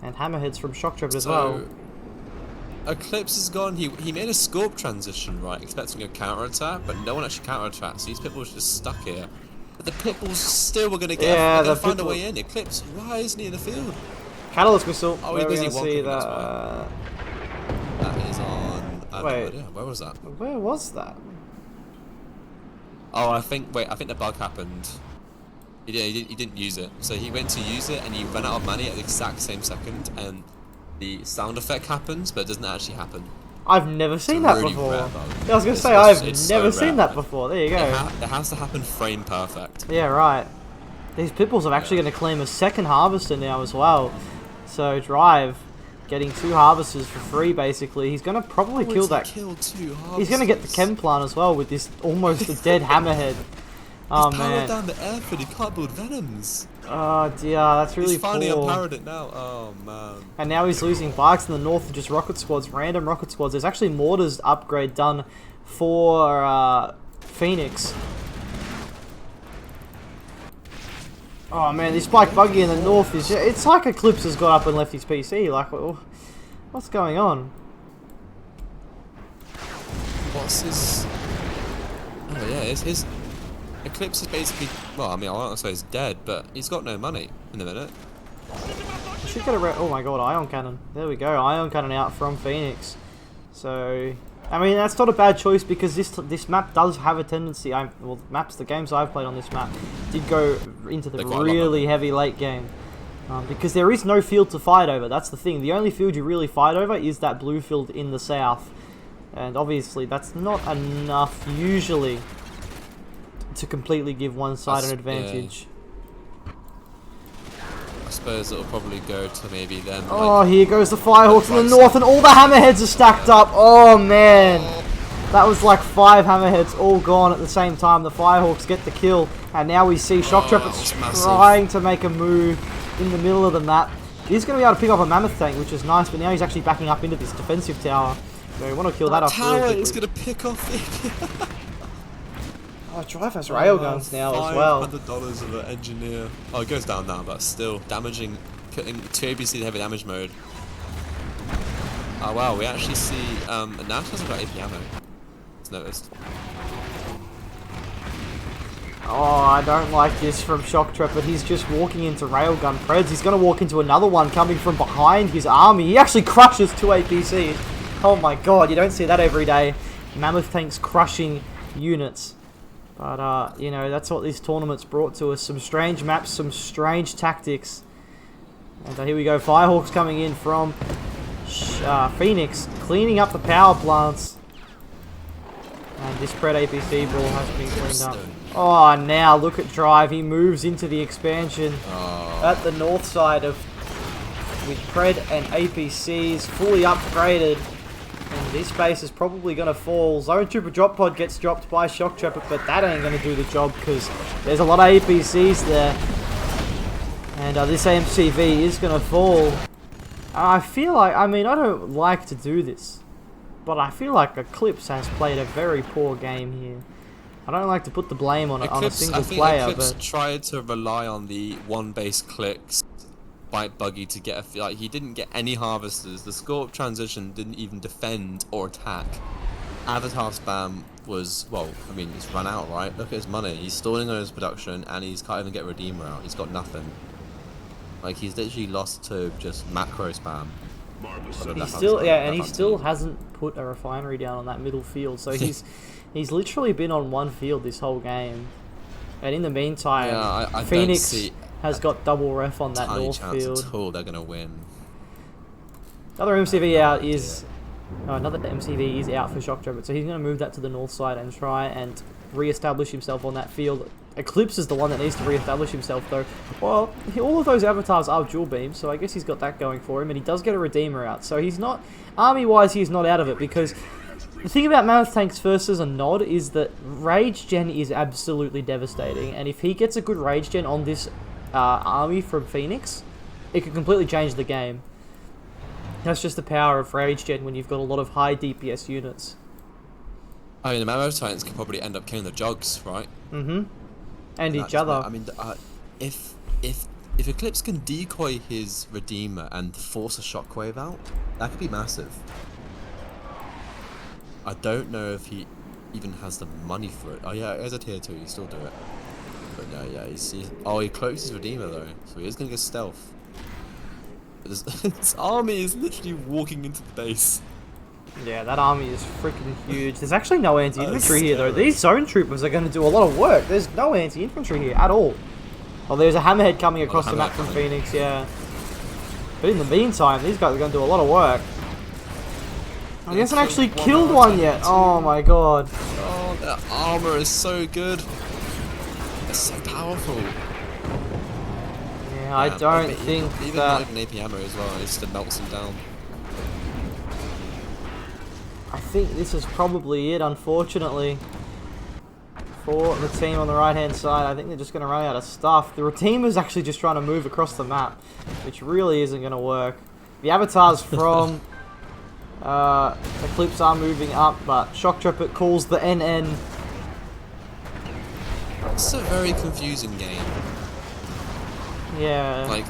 And Hammerheads from Shock Trap as well. Eclipse is gone. He made a Scorp transition, right, expecting a counter attack, but no one actually counter attacks. These Pitbulls just stuck here. But the Pitbulls still were gonna get. Yeah, They're the gonna find a Pitbull. way in. Eclipse, why isn't he in the field? Catalyst missile. Oh, Where he's we busy gonna see wonking, that's that? That is on. I have no Wait. idea. Where was that? Where was that? Oh, I think the bug happened. He didn't use it. So he went to use it and he ran out of money at the exact same second, and the sound effect happens, but it doesn't actually happen. I've never seen that really before. rare bug. Yeah, I was gonna say It's I've never so seen rare. that before. There you go. It has to happen frame perfect. Yeah, right. These Pitbulls are actually going to claim a second harvester now as well. So Drive getting 2 harvesters for free basically. He's going to probably kill that. Kill 2 He's going to get the chem plant as well with this almost a dead hammerhead. Oh He's powered man. down the airfield. He can't build venoms. Oh dear, that's really He's finally poor. unpowered it now. Oh man. And now he's losing bikes in the north to just rocket squads, random rocket squads. There's actually mortars upgrade done for Phoenix. Oh man, this bike buggy in the north is it's like Eclipse has got up and left his PC. Like, what's going on? What's his? Oh yeah, his Eclipse is basically. Well, I mean, I won't say he's dead, but he's got no money in a minute. I should get a oh my god, ion cannon. There we go, ion cannon out from Phoenix. So, I mean, that's not a bad choice because this map does have a tendency. Well, the games I've played on this map did go into the really heavy late game. Because there is no field to fight over. That's the thing. The only field you really fight over is that blue field in the south. And obviously that's not enough usually to completely give one side an advantage. I suppose it'll probably go to maybe them. Oh, like, here goes the Firehawks in the north and all the hammerheads are stacked up. Oh man. That was like 5 hammerheads all gone at the same time. The Firehawks get the kill. And now we see Shock Trapper's trying to make a move in the middle of the map. He's going to be able to pick up a mammoth tank, which is nice, but now he's actually backing up into this defensive tower. So we want to kill that off really quickly. Is going to pick off Oh, Drive has railguns now as well. $500 of an engineer. Oh, it goes down now, but still damaging, killing 2 ABC in heavy damage mode. Oh wow, we actually see Nash hasn't got AP ammo. It's noticed. Oh, I don't like this from Shock Trapper. He's just walking into railgun Preds. He's going to walk into another one coming from behind his army. He actually crushes 2 APCs. Oh my god, you don't see that every day. Mammoth tanks crushing units. But, you know, that's what this tournament's brought to us. Some strange maps, some strange tactics. And here we go, Firehawks coming in from Phoenix, cleaning up the power plants. And this Pred APC ball has been cleaned up. Oh, now look at Drive. He moves into the expansion at the north side of with Pred and APCs fully upgraded. And this base is probably going to fall. Zone Trooper drop pod gets dropped by Shock Trapper, but that ain't going to do the job because there's a lot of APCs there. And this AMCV is going to fall. I feel like, I mean, I don't like to do this, but I feel like Eclipse has played a very poor game here. I don't like to put the blame on a single player, Eclipse but tried to rely on the one base clicks bike buggy to get a he didn't get any harvesters. The Scorp transition didn't even defend or attack. Avatar spam was, well, I mean, it's run out, right? Look at his money. He's stalling on his production and he can't even get Redeemer out. He's got nothing. Like, he's literally lost to just macro spam. He still hasn't put a refinery down on that middle field. So he's literally been on one field this whole game. And in the meantime, I Phoenix has got double ref on that north field. At all they're gonna win. Another MCV out is another MCV is out for Shock Trapper, so he's going to move that to the north side and try and re-establish himself on that field. Eclipse is the one that needs to re-establish himself though. Well, all of those avatars are dual beam, so I guess he's got that going for him, and he does get a Redeemer out, so he's not, army-wise he's not out of it, because the thing about Mammoth Tanks versus a Nod is that Rage Gen is absolutely devastating, and if he gets a good Rage Gen on this army from Phoenix, it could completely change the game. That's just the power of Rage Gen when you've got a lot of high DPS units. I mean, the Mammoth Titans could probably end up killing the Jogs, right? Mm-hmm. And each other. I mean, if Eclipse can decoy his Redeemer and force a Shockwave out, that could be massive. I don't know if he even has the money for it. Oh yeah, as a tier 2, you still do it. But no, yeah, oh, he cloaks his Redeemer though, so he is gonna get stealth. But this army is literally walking into the base. Yeah, that army is freaking huge. There's actually no anti-infantry here though. These zone troopers are going to do a lot of work. There's no anti-infantry here at all. Oh, there's a hammerhead coming across the map from Phoenix, yeah. But in the meantime, these guys are going to do a lot of work. He hasn't actually killed one yet. Oh my god. Oh, that armor is so good. It's so powerful. Yeah, I don't think even that... not even AP ammo as well, it just melts them down. I think this is probably it, unfortunately. For the team on the right-hand side, I think they're just going to run out of stuff. The team is actually just trying to move across the map, which really isn't going to work. The avatars from Eclipse are moving up, but Shock Trooper calls the NN. It's a very confusing game. Yeah. Like,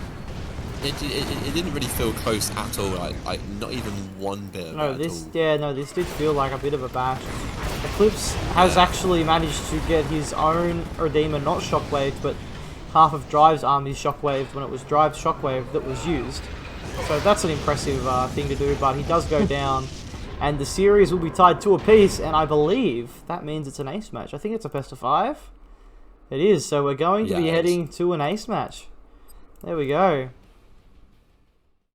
it didn't really feel close at all. Like not even one bit of it at all. This did feel like a bit of a bash. Eclipse has actually managed to get his own Redeemer not shockwaved, but half of Drive's army shockwaved when it was Drive's shockwave that was used. So that's an impressive thing to do, but he does go down. And the series will be tied to a piece, and I believe that means it's an ace match. I think it's a best of 5. It is, so we're going to be heading to an ace match. There we go.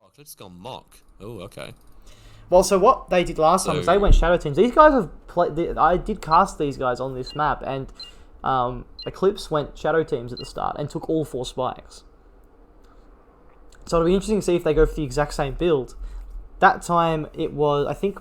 Oh, Eclipse gone mock. Oh, okay. Well, so what they did last time is they went shadow teams. These guys have played. I did cast these guys on this map, and Eclipse went shadow teams at the start and took all 4 spikes. So it'll be interesting to see if they go for the exact same build. That time it was, I think,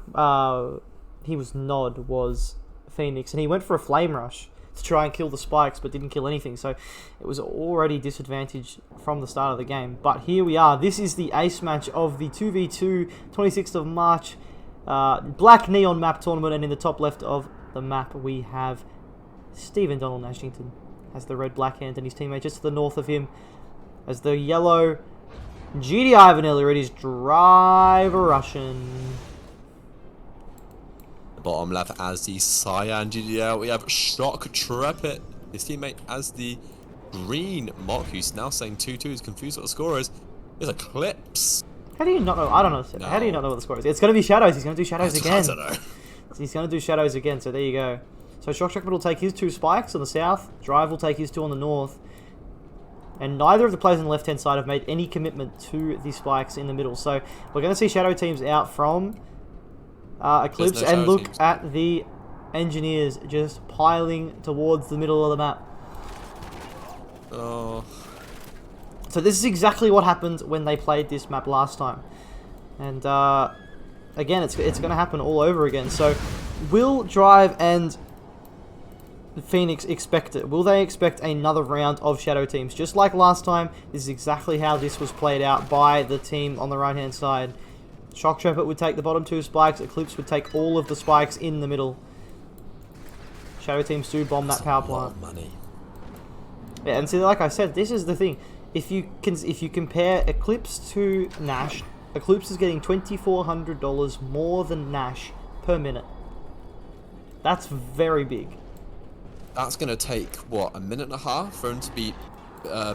he was Nod was Phoenix, and he went for a flame rush to try and kill the spikes, but didn't kill anything. So it was already disadvantaged from the start of the game. But here we are. This is the ace match of the 2v2 26th of March BlackNeon map tournament, and in the top left of the map we have Stephen Donald Nashington as the red black hand, and his teammate just to the north of him as the yellow GDI Vanilla. It is Driver Russian. Bottom left as the Cyan GDL, we have Shock Trepid, his teammate as the green Mock, who's now saying 2-2, is confused what the score is. There's Eclipse. How do you not know? I don't know. No. How do you not know what the score is? It's going to be Shadows. He's going to do Shadows again. I don't know. He's going to do Shadows again, so there you go. So Shock Trepid will take his 2 spikes on the south, Drive will take his 2 on the north, and neither of the players on the left-hand side have made any commitment to the spikes in the middle. So we're going to see Shadow teams out from Eclipse, and look at the engineers just piling towards the middle of the map. Oh. So this is exactly what happened when they played this map last time, and again it's going to happen all over again. So will Drive and Phoenix expect it? Will they expect another round of shadow teams just like last time? This is exactly how this was played out by the team on the right hand side. Shock Trepid would take the bottom 2 spikes, Eclipse would take all of the spikes in the middle. Shadow teams do bomb that power plant. Money. Yeah, and see, like I said, this is the thing. If you compare Eclipse to Nash, Eclipse is getting $2,400 more than Nash per minute. That's very big. That's going to take, what, a minute and a half for him to be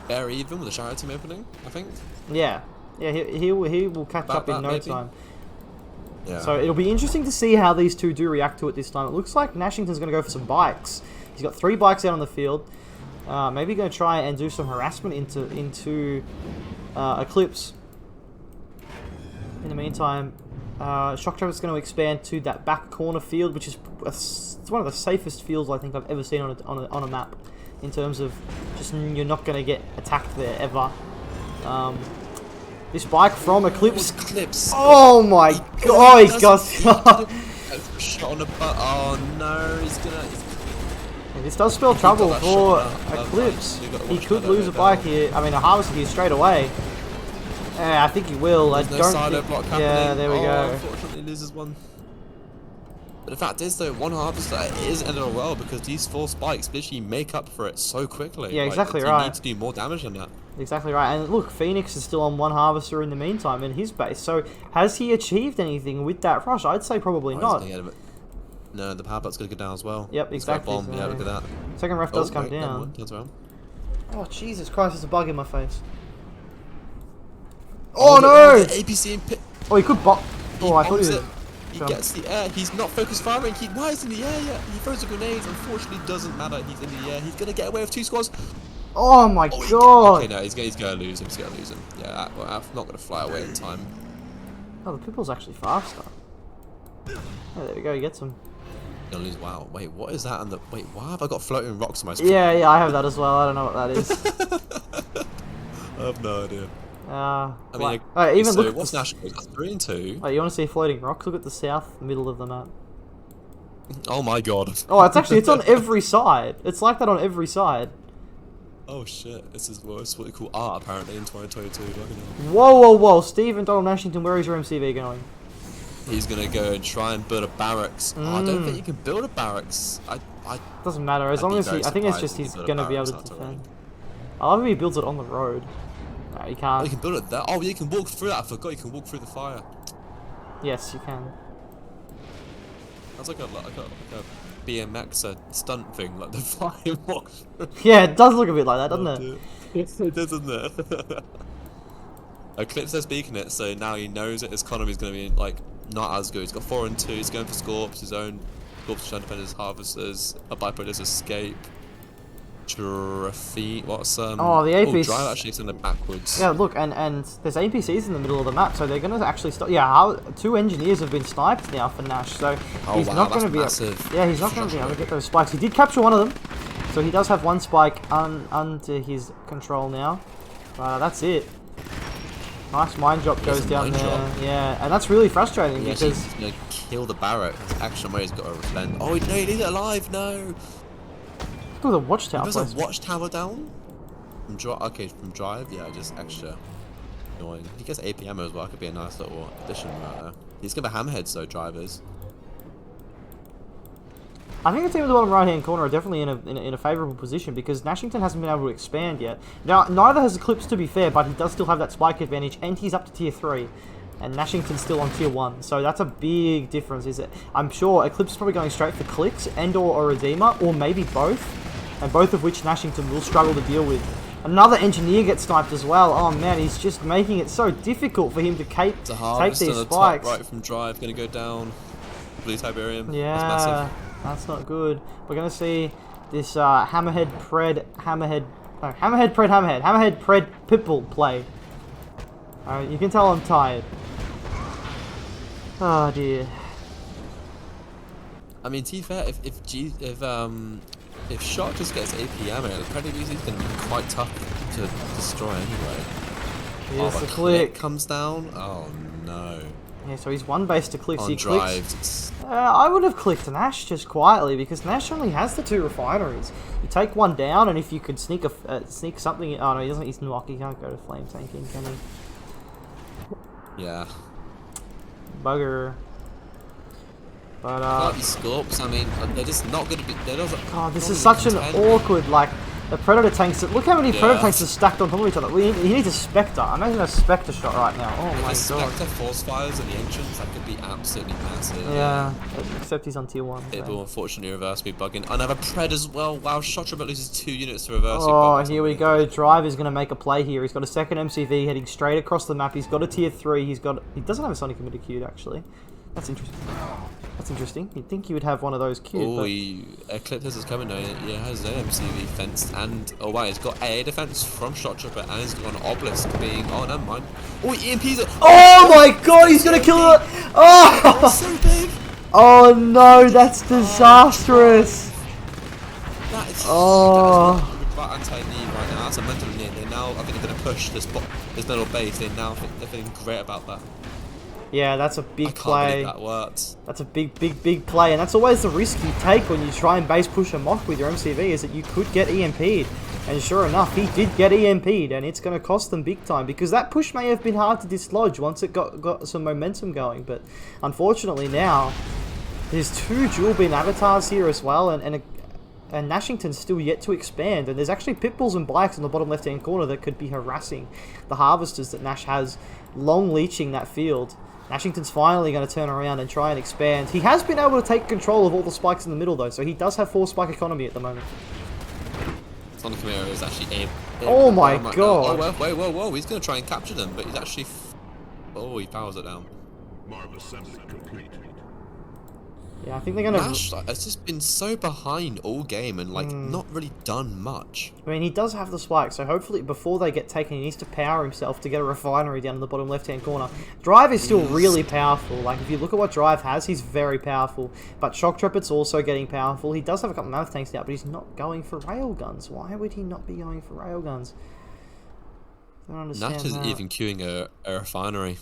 bare even with the shadow team opening, I think? Yeah. Yeah, he will catch up in no time. Yeah. So it'll be interesting to see how these two do react to it this time. It looks like Nashington's going to go for some bikes. He's got 3 bikes out on the field. Maybe going to try and do some harassment into Eclipse. In the meantime, Shock Trepid is going to expand to that back corner field, which is it's one of the safest fields I think I've ever seen on a map. In terms of just you're not going to get attacked there ever. This bike from Eclipse. Oh my god! He's got shot on the butt. Oh no! He's gonna. This does spell trouble for Eclipse. He could lose a bike here. I mean, a harvester here straight away. I think he will. I don't think. Yeah, there we go. Unfortunately, loses one. But the fact is, though, one harvester is ending well because these 4 spikes literally make up for it so quickly. Yeah, exactly right. You need to do more damage than that. Exactly right. And look, Phoenix is still on 1 harvester in the meantime in his base. So has he achieved anything with that rush? I'd say probably not. No, the power but's gonna go down as well. Yep, It's got a exactly. bomb. Yeah, look at that. Second ref does come wait, never down. mind, turns around. Oh, Jesus Christ, there's a bug in my face. Oh, no! The APC and pit. Oh, he could bot. Oh, I thought he bombs was... it. He gets the air. He's not focused firing. Why is he in the air yet? He throws a grenade. Unfortunately, doesn't matter. He's in the air. He's gonna get away with 2 squads. Oh my god! Okay, no, he's gonna lose him. He's gonna lose him. Yeah, well, I'm not gonna fly away in time. Oh, the people's actually faster. Oh, there we go. He gets him. Gonna lose. Wow. Wait, what is that? And wait, why have I got floating rocks on my screen? Yeah, I have that as well. I don't know what that is. I have no idea. I mean, even so look. what's national? 3 and 2. Oh, you want to see floating rocks? Look at the south middle of the map. Oh my god. Oh, it's on every side. It's like that on every side. Oh shit, this is what we call art apparently in 2022. Whoa, Stephen Donald Nashington, where is your MCV going? He's gonna go and try and build a barracks. Oh, I don't think you can build a barracks. Doesn't matter, as long as he... I think it's just he's gonna be able to defend. I love if he builds it on the road. No, you can't. Oh, you can build it there. Oh, you can walk through that. I forgot you can walk through the fire. Yes, you can. That's like a BMX stunt thing, like the flying walk. Yeah, it does look a bit like that, doesn't it? Yes, it does, doesn't it? Eclipse has beacon it, so now he knows that his economy is going to be like not as good. He's got 4 and 2. He's going for Scorps, his own Scorps trying to defend his harvesters. A byproduct escape. What's Oh, the APC. Oh, drive actually send it backwards. Yeah, look, and there's APCs in the middle of the map, so they're gonna actually stop. Yeah, 2 engineers have been sniped now for Nash, so he's not gonna be. Yeah, he's not gonna be able to get those spikes. He did capture one of them, so he does have 1 spike under his control now. That's it. Nice mine drop goes down there. Yeah, and that's really frustrating because he's gonna kill the barrack. That's action where he's got to defend. Oh no, he needs it alive. No. Look at the watchtower. There's a watchtower down. From drive. Yeah, just extra annoying. He gets AP ammo as well. Could be a nice little addition right there. He's gonna have hammerheads though, drivers. I think the team in the bottom right-hand corner are definitely in a favourable position because Nashington hasn't been able to expand yet. Now, neither has Eclipse to be fair, but he does still have that spike advantage, and he's up to tier 3, and Nashington's still on tier 1. So that's a big difference. I'm sure Eclipse is probably going straight for clicks and/or a Redeemer, or maybe both, and both of which Nashington will struggle to deal with. Another engineer gets sniped as well. Oh man, he's just making it so difficult for him to take these spikes. Top right from drive, gonna go down. Blue Tiberium. Yeah. That's massive. That's not good. We're going to see this Hammerhead Pred Pitbull play. You can tell I'm tired. Oh dear. I mean, to be fair, if Shot just gets AP ammo, the Predator is going to be quite tough to destroy anyway. Yes, the the click comes down. Oh no. Yeah, so he's 1 base to clicks. He drives. I would have clicked Nash just quietly because Nash only has the 2 refineries. You take 1 down, and if you could sneak something. Oh no, he doesn't. He's not. He can't go to flame tanking, can he? Yeah. Bugger. But these Scorps, I mean, they're just not going to be. God, this is such an awkward the Predator tanks. Look how many Predator tanks are stacked on top of each other. He needs a Spectre. Imagine a Spectre shot right now. Oh my god. Spectre force fires at the entrance, that could be absolutely massive. Yeah, except he's on tier 1. It will unfortunately reverse me bugging. Another Pred as well. Wow, Shotrobot loses 2 units to reverse. Oh, here we go. Drive is going to make a play here. He's got a second MCV heading straight across the map. He's got a tier 3. He doesn't have a Sonic emitter queued actually. That's interesting. That's interesting. You'd think you would have one of those queued. Oh, Eclipse is coming now. He has an MCV fenced and... Oh, wow, he's got AA defense from Shot Trooper and he's got an Obelisk being... Oh, never mind. Oh, EMP's it. Oh my god, he's going to kill it. Oh! That's so big. Oh no, that's disastrous. That is... Oh. That is anti-knee right now. That's a mental knee. They now... I think they're going to push this little base. They're feeling great about that. Yeah, that's a big play. That worked. That's a big play, and that's always the risk you take when you try and base push a mock with your MCV, is that you could get EMP'd. And sure enough, he did get EMP'd, and it's going to cost them big time, because that push may have been hard to dislodge once it got some momentum going, but unfortunately now, there's 2 dual beam avatars here as well, and Nashington's still yet to expand, and there's actually pitbulls and bikes on the bottom left-hand corner that could be harassing the harvesters that Nash has, long leeching that field. Nashington's finally going to turn around and try and expand. He has been able to take control of all the spikes in the middle, though, so he does have 4 spike economy at the moment. Sonic Camaro is actually aim. Oh my god! Oh, wait, whoa! He's going to try and capture them, but he's actually. Oh, he powers it down. Marv assembly complete. Yeah, I think they're going to... Nash has just been so behind all game and, like, not really done much. I mean, he does have the spike, so hopefully before they get taken, he needs to power himself to get a refinery down in the bottom left-hand corner. Drive is still really powerful. Like, if you look at what Drive has, he's very powerful. But Shock Trepid's also getting powerful. He does have a couple of mammoth tanks now, but he's not going for railguns. Why would he not be going for railguns? I don't understand Nash is that. even queuing a refinery.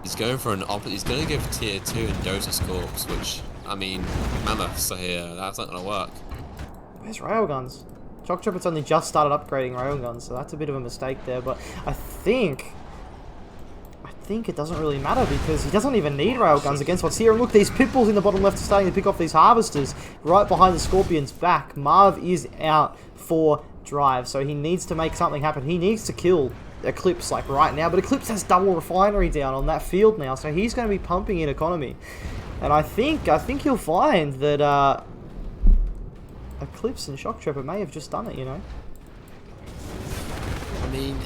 He's going for an opposite. He's going to go for tier 2 and Dota Scorps, which, I mean, mammoths are here. That's not going to work. Where's railguns? Shock Trepid's only just started upgrading railguns, so that's a bit of a mistake there. But I think it doesn't really matter because he doesn't even need railguns against what's here. And look, these pitbulls in the bottom left are starting to pick off these harvesters right behind the Scorpion's back. Marv is out for Drive, so he needs to make something happen. He needs to kill Eclipse like right now, but Eclipse has double refinery down on that field now, so he's going to be pumping in economy. And I think he'll find that Eclipse and Shock Trepid may have just done it, you know. I mean,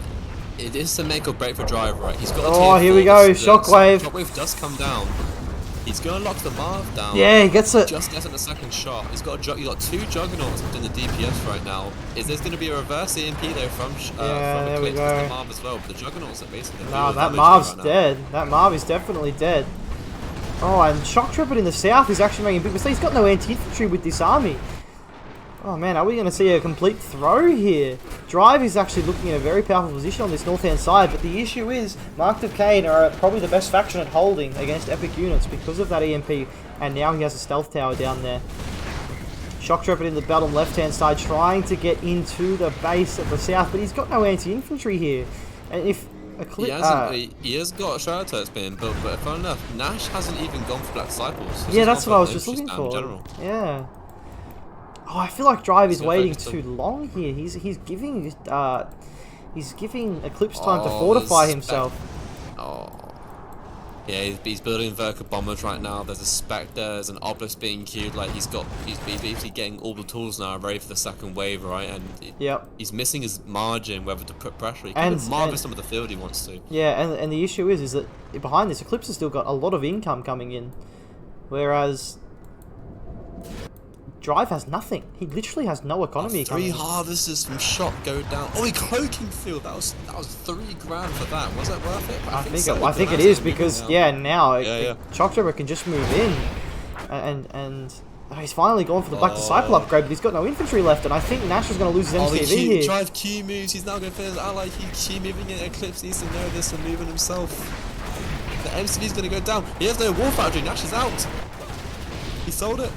it is to make or break for Drive, right? He's got. Oh, here we go, Shockwave. Shockwave does come down. He's going to lock the Marv down. Yeah, he gets it. Just gets in the second shot. He's got 2 Juggernauts in the DPS right now. Is there's going to be a reverse EMP though from there we Eclipse go. to the Marv as well? But the Juggernauts are basically. No, that Marv's dead. That Marv is definitely dead. Oh, and Shock Trepid in the south is actually making a big mistake. He's got no anti-infantry with this army. Oh man, are we going to see a complete throw here? Drive is actually looking at a very powerful position on this north-hand side, but the issue is Marked of Kane are probably the best faction at holding against epic units because of that EMP, and now he has a stealth tower down there. Shock Trepid in the bottom left-hand side trying to get into the base at the south, but he's got no anti-infantry here. And if he has got a shadow turret being built, but fun enough, Nash hasn't even gone for Black Disciples. Yeah, that's what I was just looking for. Yeah. Oh, I feel like Drive is waiting too long here. He's giving Eclipse time to fortify himself. Yeah, he's building Verka bombers right now. There's a Spectre, there's an Obelisk being queued. Like he's basically getting all the tools now ready for the second wave, right? And he's missing his margin whether to put pressure. He can marvel some of the field he wants to. Yeah, and the issue is that behind this, Eclipse has still got a lot of income coming in, whereas Drive has nothing. He literally has no economy. 3 harvesters from Shock go down. Oh, he cloaking field. That was $3 grand for that. Was that worth it? I think it is because now Shock Trepid can just move in, and he's finally gone for the Black Disciple upgrade, but he's got no infantry left, and I think Nash is going to lose his MCV here. Drive Q moves. He's now going to finish ally. Q moving in. Eclipse needs to know this and moving himself. The MCV is going to go down. He has no war factory. Nash is out. He sold it.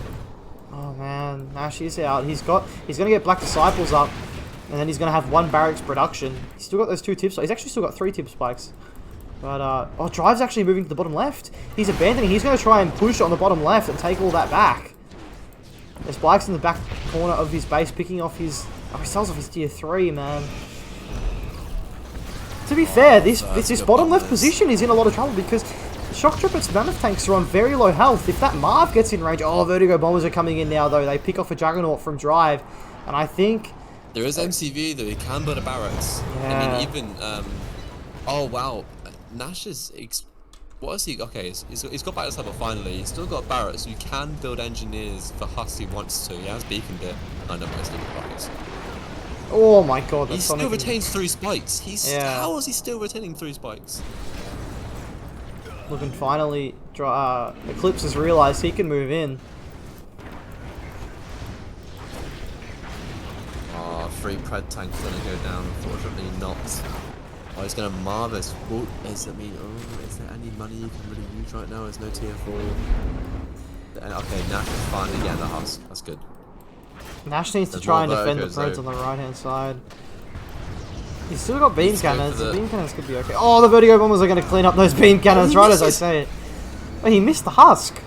Oh man, Nash is out. He's going to get Black Disciples up, and then he's going to have 1 barracks production. He's still got those 2 tips. He's actually still got 3 tip spikes. But Drive's actually moving to the bottom left. He's abandoning. He's going to try and push on the bottom left and take all that back. There's spikes in the back corner of his base, picking off his. Oh, he sells off his tier 3, man. To be fair, this bottom left position is in a lot of trouble because Shock Trepid's mammoth tanks are on very low health. If that Marv gets in range... Oh, Vertigo bombers are coming in now, though. They pick off a Juggernaut from Drive. And I think... There is MCV, though. He can build a barracks. Yeah. I mean, even... oh, wow. Nash is... What is he... Okay, he's got barracks level finally. He's still got barracks. So you can build engineers for Husk if he wants to. He has beaconed it. I know, but he's still got barracks. Oh my god, he still retains 3 spikes. How is he still retaining 3 spikes? Look, and finally, Eclipse has realised he can move in. Oh, 3 Pred tanks gonna go down, unfortunately not. Oh, he's gonna Marvis. Is there any money you can really use right now? There's no tier 4. Okay, Nash is finally getting the Husk. That's good. Nash needs to try and defend the Preds on the right hand side. He's still got beam cannons. The beam cannons could be okay. Oh, the Vertigo bombers are going to clean up those beam cannons right as I say it. Oh, he missed the Husk.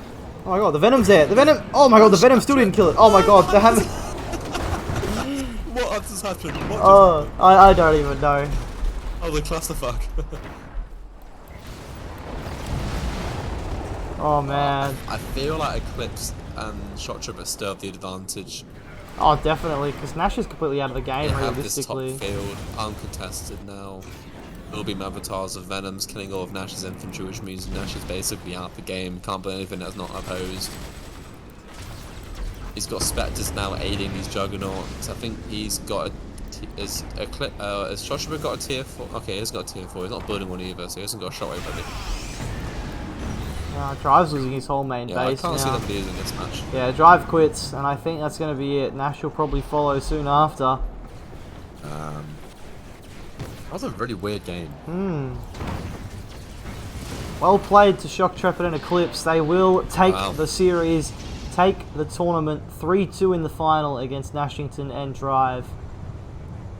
Oh my god, the Venom's there. The Venom. Oh my god, the Venom still didn't kill it. Oh my god, the Hammer. What has happened? I don't even know. Oh, the clusterfuck. Oh man. I feel like Eclipse and Shock Trooper still have the advantage. Oh, definitely, because Nash is completely out of the game, They have this top realistically. field uncontested now. Will be avatars of Venoms killing all of Nash's infantry, which means Nash is basically out the game. Can't put anything that's not opposed. He's got Spectres now aiding these Juggernauts. I think he's got has Shock Trooper got a tier 4? Okay, he hasn't got a tier 4. He's not building one either, so he hasn't got a shockwave ready. Drive's losing his whole main Yeah, I base can't see now. them losing this match. Yeah, Drive quits, and I think that's going to be it. Nash will probably follow soon after. That was a really weird game. Well played to Shock Trepid and Eclipse. They will take Wow. the series, take the tournament 3-2 in the final against Nashington and Drive.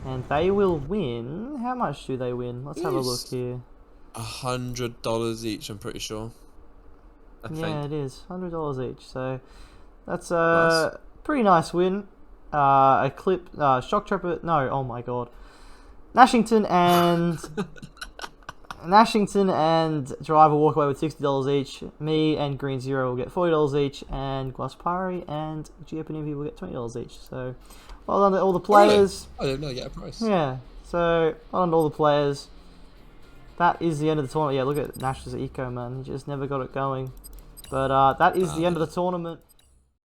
And they will win. How much do they win? Let's have a look here. $100 each, I'm pretty sure. I Yeah, think. it is. $100 each. So that's a pretty nice win. Eclipse, Shock Trepid. No, oh my god. Nashington and Drive will walk away with $60 each. Me and Green Zero will get $40 each, and Guaspari and Giappanivi will get $20 each. So, well done to all the players. I don't know, get a price. Yeah, so well done to all the players. That is the end of the tournament. Yeah, look at Nash's eco, man. He just never got it going. But that is the end of the tournament.